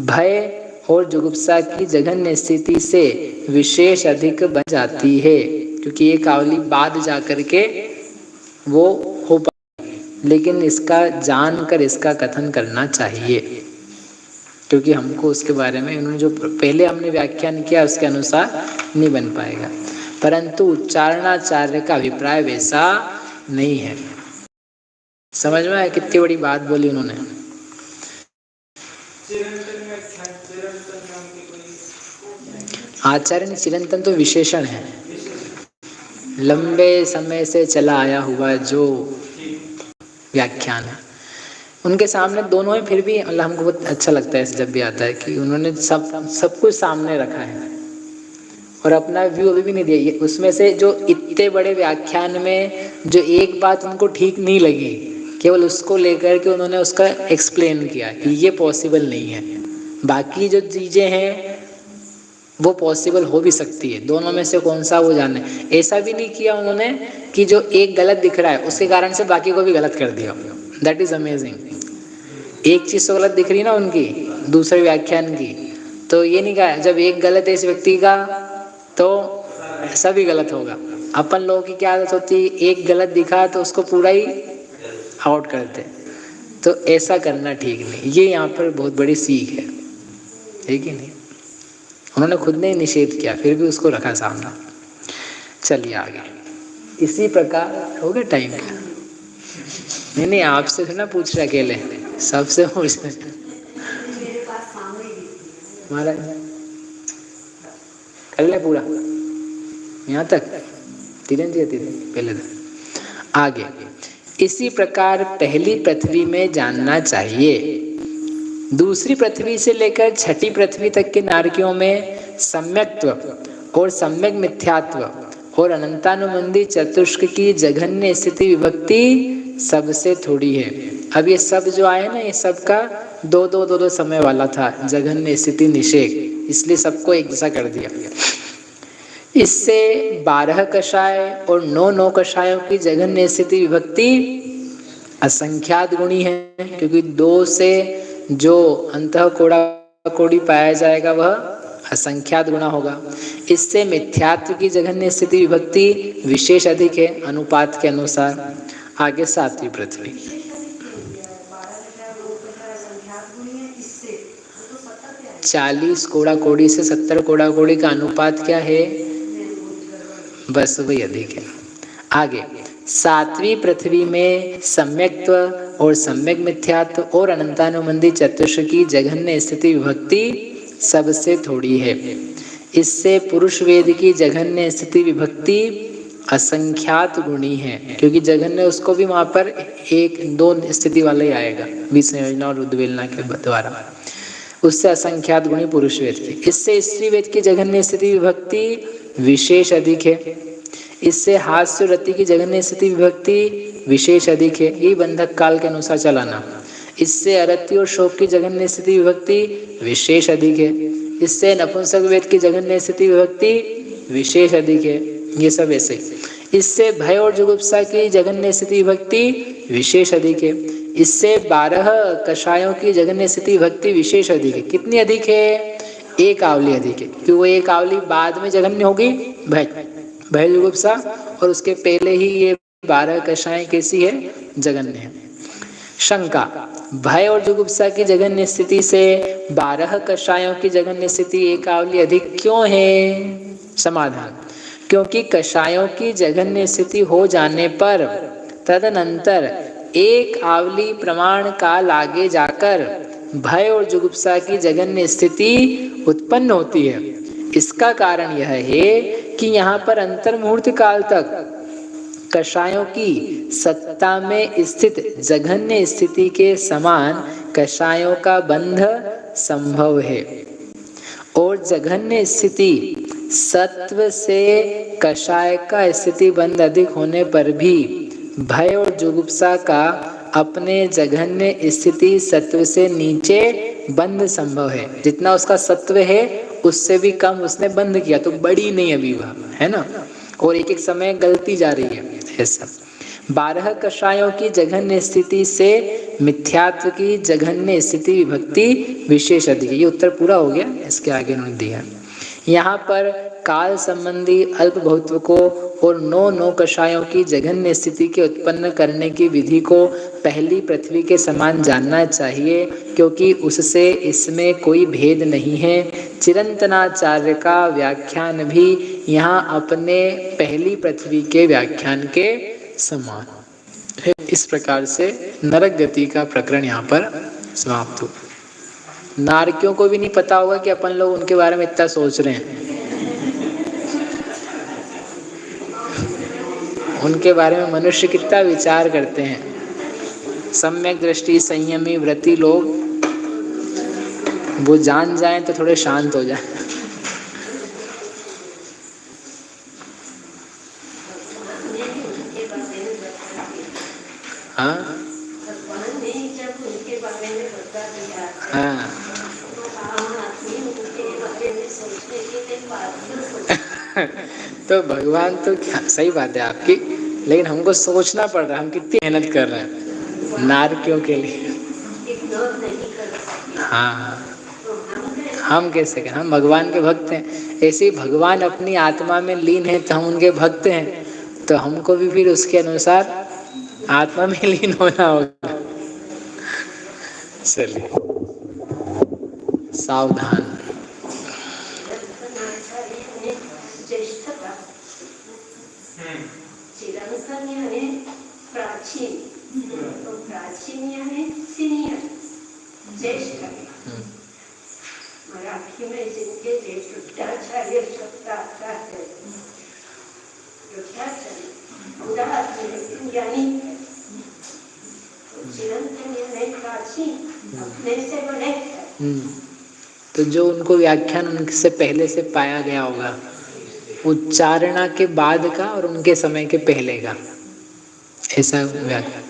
भय और जुगुप्सा की जघन्य स्थिति से विशेष अधिक बन जाती है, क्योंकि एक आवली बाद जा करके वो हो पाएगी। लेकिन इसका जानकर इसका कथन करना चाहिए, क्योंकि हमको उसके बारे में उन्होंने जो पहले हमने व्याख्यान किया उसके अनुसार नहीं बन पाएगा। परंतु उच्चारणाचार्य का अभिप्राय वैसा नहीं है। समझ में आया कितनी बड़ी बात बोली उन्होंने? आचार्य चिरंतन तो विशेषण है, लंबे समय से चला आया हुआ जो व्याख्यान है। उनके सामने दोनों ही, फिर भी अल्लाह हमको बहुत अच्छा लगता है जब भी आता है कि उन्होंने सब कुछ सामने रखा है और अपना व्यू अभी भी नहीं दिया। उसमें से जो इतने बड़े व्याख्यान में जो एक बात उनको ठीक नहीं लगी, केवल उसको लेकर के उन्होंने उसका एक्सप्लेन किया कि ये पॉसिबल नहीं है। बाकी जो चीज़ें हैं वो पॉसिबल हो भी सकती है, दोनों में से कौन सा वो जाने। ऐसा भी नहीं किया उन्होंने कि जो एक गलत दिख रहा है उसके कारण से बाकी को भी गलत कर दिया। That is amazing. एक चीज़ तो गलत दिख रही ना उनकी दूसरे व्याख्यान की, तो ये नहीं कहा जब एक गलत है इस व्यक्ति का तो सभी गलत होगा। अपन लोगों की क्या आदत होती है, एक गलत दिखा तो उसको पूरा ही आउट करते, तो ऐसा करना ठीक नहीं। ये यहाँ पर बहुत बड़ी सीख है, ठीक है नहीं? उन्होंने खुद ने निषेध किया फिर भी उसको रखा सामने। चलिए आगे। इसी प्रकार हो गया टाइम का? नहीं आपसे थोड़ा पूछ रहे अकेले, सबसे पूछ रहे। महाराज कर ले पूरा यहाँ तक, धीरे पहले तक आगे। इसी प्रकार पहली पृथ्वी में जानना चाहिए। दूसरी पृथ्वी से लेकर छठी पृथ्वी तक के नारकियों में सम्यक्त्व और सम्यक मिथ्यात्व और अनंतानुबंधी चतुष्क की जघन्य स्थिति विभक्ति सबसे थोड़ी है। अब ये सब जो आए ना, ये सब का दो समय वाला था, जघन्य स्थिति निषेध, इसलिए सबको एक जैसा कर दिया। इससे 12 कषाय और 9 कषायों की जघन्य स्थिति विभक्ति असंख्यात गुणी है, क्योंकि 2 से जो अंतः कोड़ा कोड़ी पाया जाएगा वह असंख्यात गुणा होगा। इससे मिथ्यात्व की जघन्य स्थिति विभक्ति विशेष अधिक है अनुपात के अनुसार। आगे 7वीं पृथ्वी। 40 कोड़ा कोड़ी से 70 कोड़ा कोड़ी का अनुपात क्या है? बस वही अधिक है। आगे 7वीं पृथ्वी में सम्यक्त्व और सम्यक मिथ्यात्व और अनंतानुबंधी चतुष्क की जघन्य स्थिति विभक्ति सबसे थोड़ी है। इससे पुरुष वेद की जघन्य स्थिति विभक्ति असंख्यात गुणी है, क्योंकि जघन्य उसको भी वहां पर एक दो स्थिति वाला ही आएगा विसंयोजना और उद्वेलना के द्वारा, उससे असंख्यात गुणी पुरुष वेद की। इससे स्त्री वेद की जघन्य स्थिति विभक्ति विशेष अधिक है, इससे हास्य रति की जघन्य स्थिति विभक्ति विशेष अधिक है, ये बंधक काल के अनुसार चलाना। इससे अरति और शोक की जघन्य स्थिति विभक्ति विशेष अधिक है, इससे नपुंसक वेद की जघन्य स्थिति विभक्ति विशेष अधिक है, ये सब ऐसे। इससे भय और जुगुप्सा की जघन्य स्थिति विभक्ति विशेष अधिक है, इससे 12 कषायों की जघन्य स्थिति विभक्ति विशेष अधिक है। कितनी अधिक है? एक आवली अधिक है, क्योंकि वो एक आवली बाद में जघन्य होगी भय जुगुप्सा, और उसके पहले ही ये 12 कषाएं कैसी है? जघन्य है। शंका, भय और जुगुप्सा की जघन्य स्थिति से 12 कषायों की जघन्य स्थिति एक आवली अधिक क्यों है? समाधान, क्योंकि कषायों की जघन्य स्थिति हो जाने पर तदनंतर एक आवली प्रमाण काल आगे जाकर भय और जुगुप्सा की जघन्य स्थिति उत्पन्न होती है। इसका कारण यह है कि यहाँ पर अंतर मुहूर्त काल तक कषायों की सत्ता में स्थित जघन्य स्थिति के समान कषायों का बंध संभव है, और जघन्य स्थिति सत्व से कषाय का स्थिति बंध अधिक होने पर भी भय और जुगुप्सा का अपने जघन्य स्थिति सत्व से नीचे बंध संभव है। जितना उसका सत्व है उससे भी कम उसने बंध किया, तो बड़ी नहीं अभी वह, है ना, और एक एक समय गलती जा रही है ऐसा। 12 कषायों की जघन्य स्थिति से मिथ्यात्व की जघन्य स्थिति विभक्ति विशेष अधिक है। ये उत्तर पूरा हो गया, इसके आगे उन्होंने दिया। यहाँ पर काल संबंधी अल्प बहुत्व को और 9 कषायों की जघन्य स्थिति के उत्पन्न करने की विधि को पहली पृथ्वी के समान जानना चाहिए, क्योंकि उससे इसमें कोई भेद नहीं है। चिरंतनाचार्य का व्याख्यान भी यहाँ अपने पहली पृथ्वी के व्याख्यान के समान है। इस प्रकार से नरक गति का प्रकरण यहाँ पर समाप्त हुआ। नारकियों को भी नहीं पता होगा कि अपन लोग उनके बारे में इतना सोच रहे हैं, उनके बारे में मनुष्य कितना विचार करते हैं। सम्यक दृष्टि संयमी व्रती लोग वो जान जाएं तो थोड़े शांत हो जाएं। हाँ हाँ तो भगवान तो सही बात है आपकी, लेकिन हमको सोचना पड़ रहा है हम कितनी मेहनत कर रहे हैं नारकियों के लिए। हाँ हम कैसे करें, हम भगवान के भक्त हैं। ऐसे ही भगवान अपनी आत्मा में लीन है तो हम उनके भक्त हैं, तो हमको भी फिर उसके अनुसार आत्मा में लीन होना होगा। चलिए सावधान। मराठी में जिनके ज्येष्ठाचार्य शब्द आता है, यानी चिरंतन यानी प्राचीन, अपने से बड़े हैं। तो जो उनको व्याख्यान उनसे पहले से पाया गया होगा, उच्चारणा के बाद का और उनके समय के पहले का, ऐसा व्याख्यान।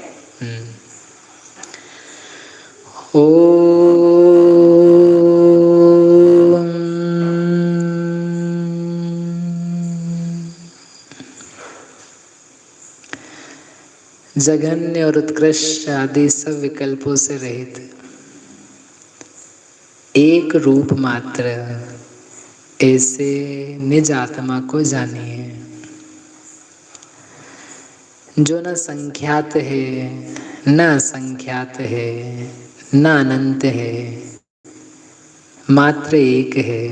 जघन्य और उत्कृष्ट आदि सब विकल्पों से रहित एक रूप मात्र ऐसे निज आत्मा को जानिए, जो न संख्यात है, न असंख्यात है, न अनंत है, मात्र एक है।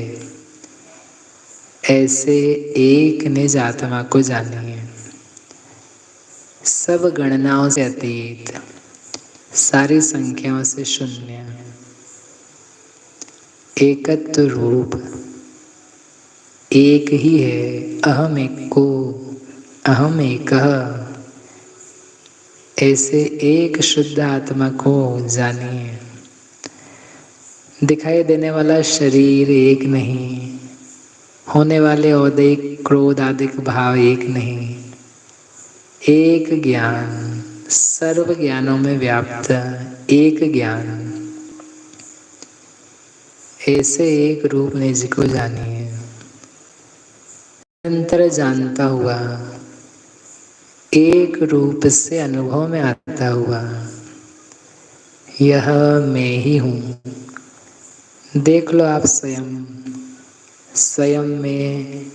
ऐसे एक निज आत्मा को जानिए, सब गणनाओं से अतीत, सारी संख्याओं से शून्य, एकत्व रूप, एक ही है, अहम एको, अहम एकः। ऐसे एक शुद्ध आत्मा को जानिए। दिखाई देने वाला शरीर एक नहीं, होने वाले औदिक क्रोध आदिक भाव एक नहीं, एक ज्ञान, सर्व ज्ञानों में व्याप्त एक ज्ञान। ऐसे एक रूप निज को जानिए। निरंतर जानता हुआ, एक रूप से अनुभव में आता हुआ, यह मैं ही हूँ। देख लो आप स्वयं, स्वयं में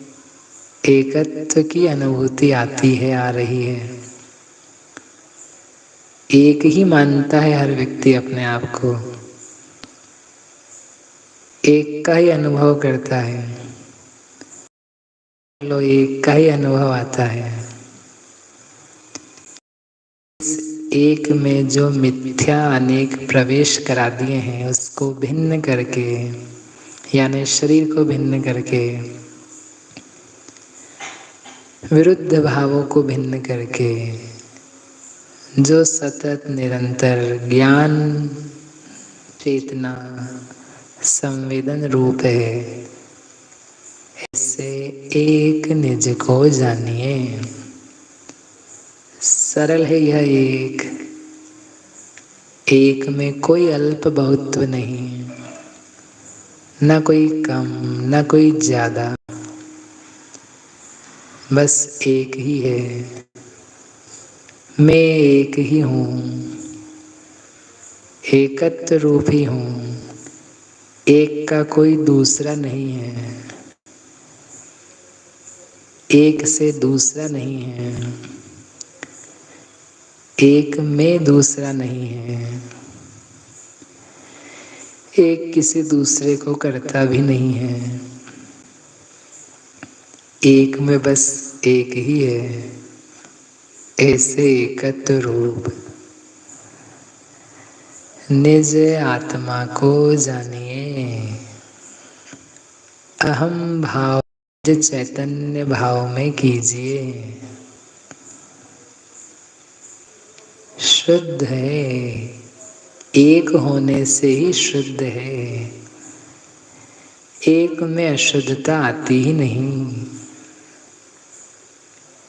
एकत्व की अनुभूति आती है, आ रही है। एक ही मानता है हर व्यक्ति अपने आप को, एक का ही अनुभव करता है। लो, एक का ही अनुभव आता है। इस एक में जो मिथ्या अनेक प्रवेश करा दिए हैं, उसको भिन्न करके, यानी शरीर को भिन्न करके, विरुद्ध भावों को भिन्न करके, जो सतत निरंतर ज्ञान चेतना संवेदन रूप है, ऐसे एक निज को जानिए। सरल है यह एक में कोई अल्प बहुत्व नहीं, ना कोई कम ना कोई ज्यादा, बस एक ही है। मैं एक ही हूँ, एकत्व रूप ही हूँ, एक का कोई दूसरा नहीं है, एक से दूसरा नहीं है, एक में दूसरा नहीं है, एक किसी दूसरे को करता भी नहीं है, एक में बस एक ही है। ऐसे एकत्व रूप निज आत्मा को जानिए। अहम भाव चैतन्य भाव में कीजिए। शुद्ध है, एक होने से ही शुद्ध है। एक में अशुद्धता आती ही नहीं,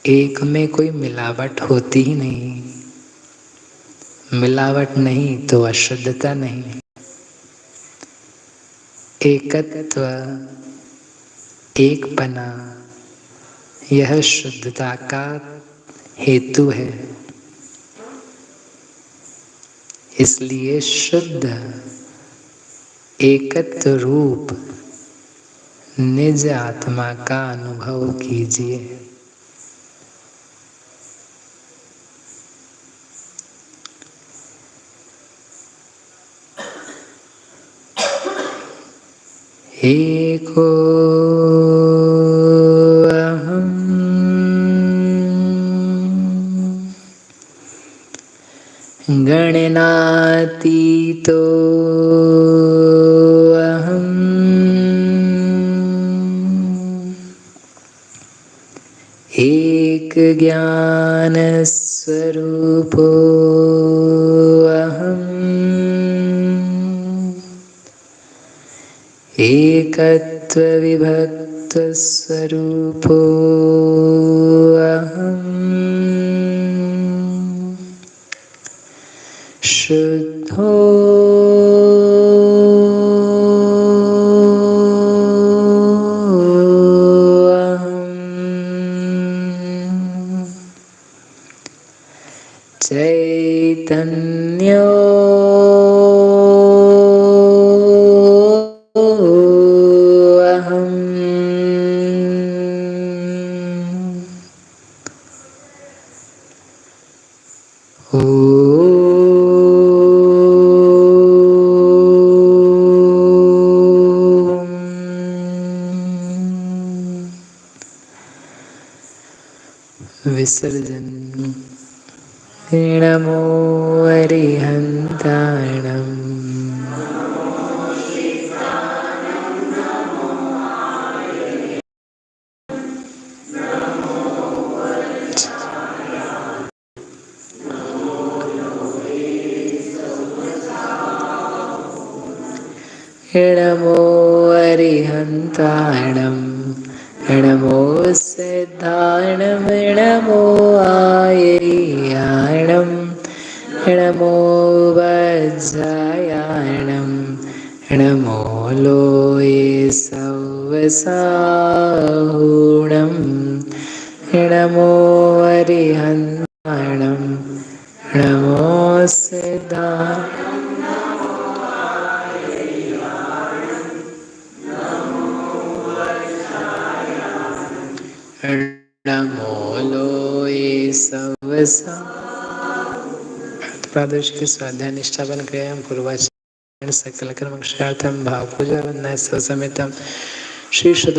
एक में कोई मिलावट होती ही नहीं। मिलावट नहीं तो अशुद्धता नहीं। एकत्व, एकपना, यह शुद्धता का हेतु है। इसलिए शुद्ध एकत्व रूप निज आत्मा का अनुभव कीजिए। एको अहम् गणनातीतो अहम् एक ज्ञान स्वरूपो अहम् एकत्व विभक्त स्वरूपो अहम् शुद्धो अहम् चैतन्यो विसर्जन। नमो अरिहन्ताणम्। नमो अरिहन्ताणं नमो सिद्धाणं नमो आयर्याणं नमो वज्रायाणं नमो लोये सवसाहूणं नमो अरिहन्ताणं नमो सिद्धा नमो लोये सवसा प्रादेश के स्वाध्याय निष्ठापन क्रियां पूर्वाचार्य सकल कर्म क्षार्थम भाव पूजा वंदना समेतम श्री शुद्ध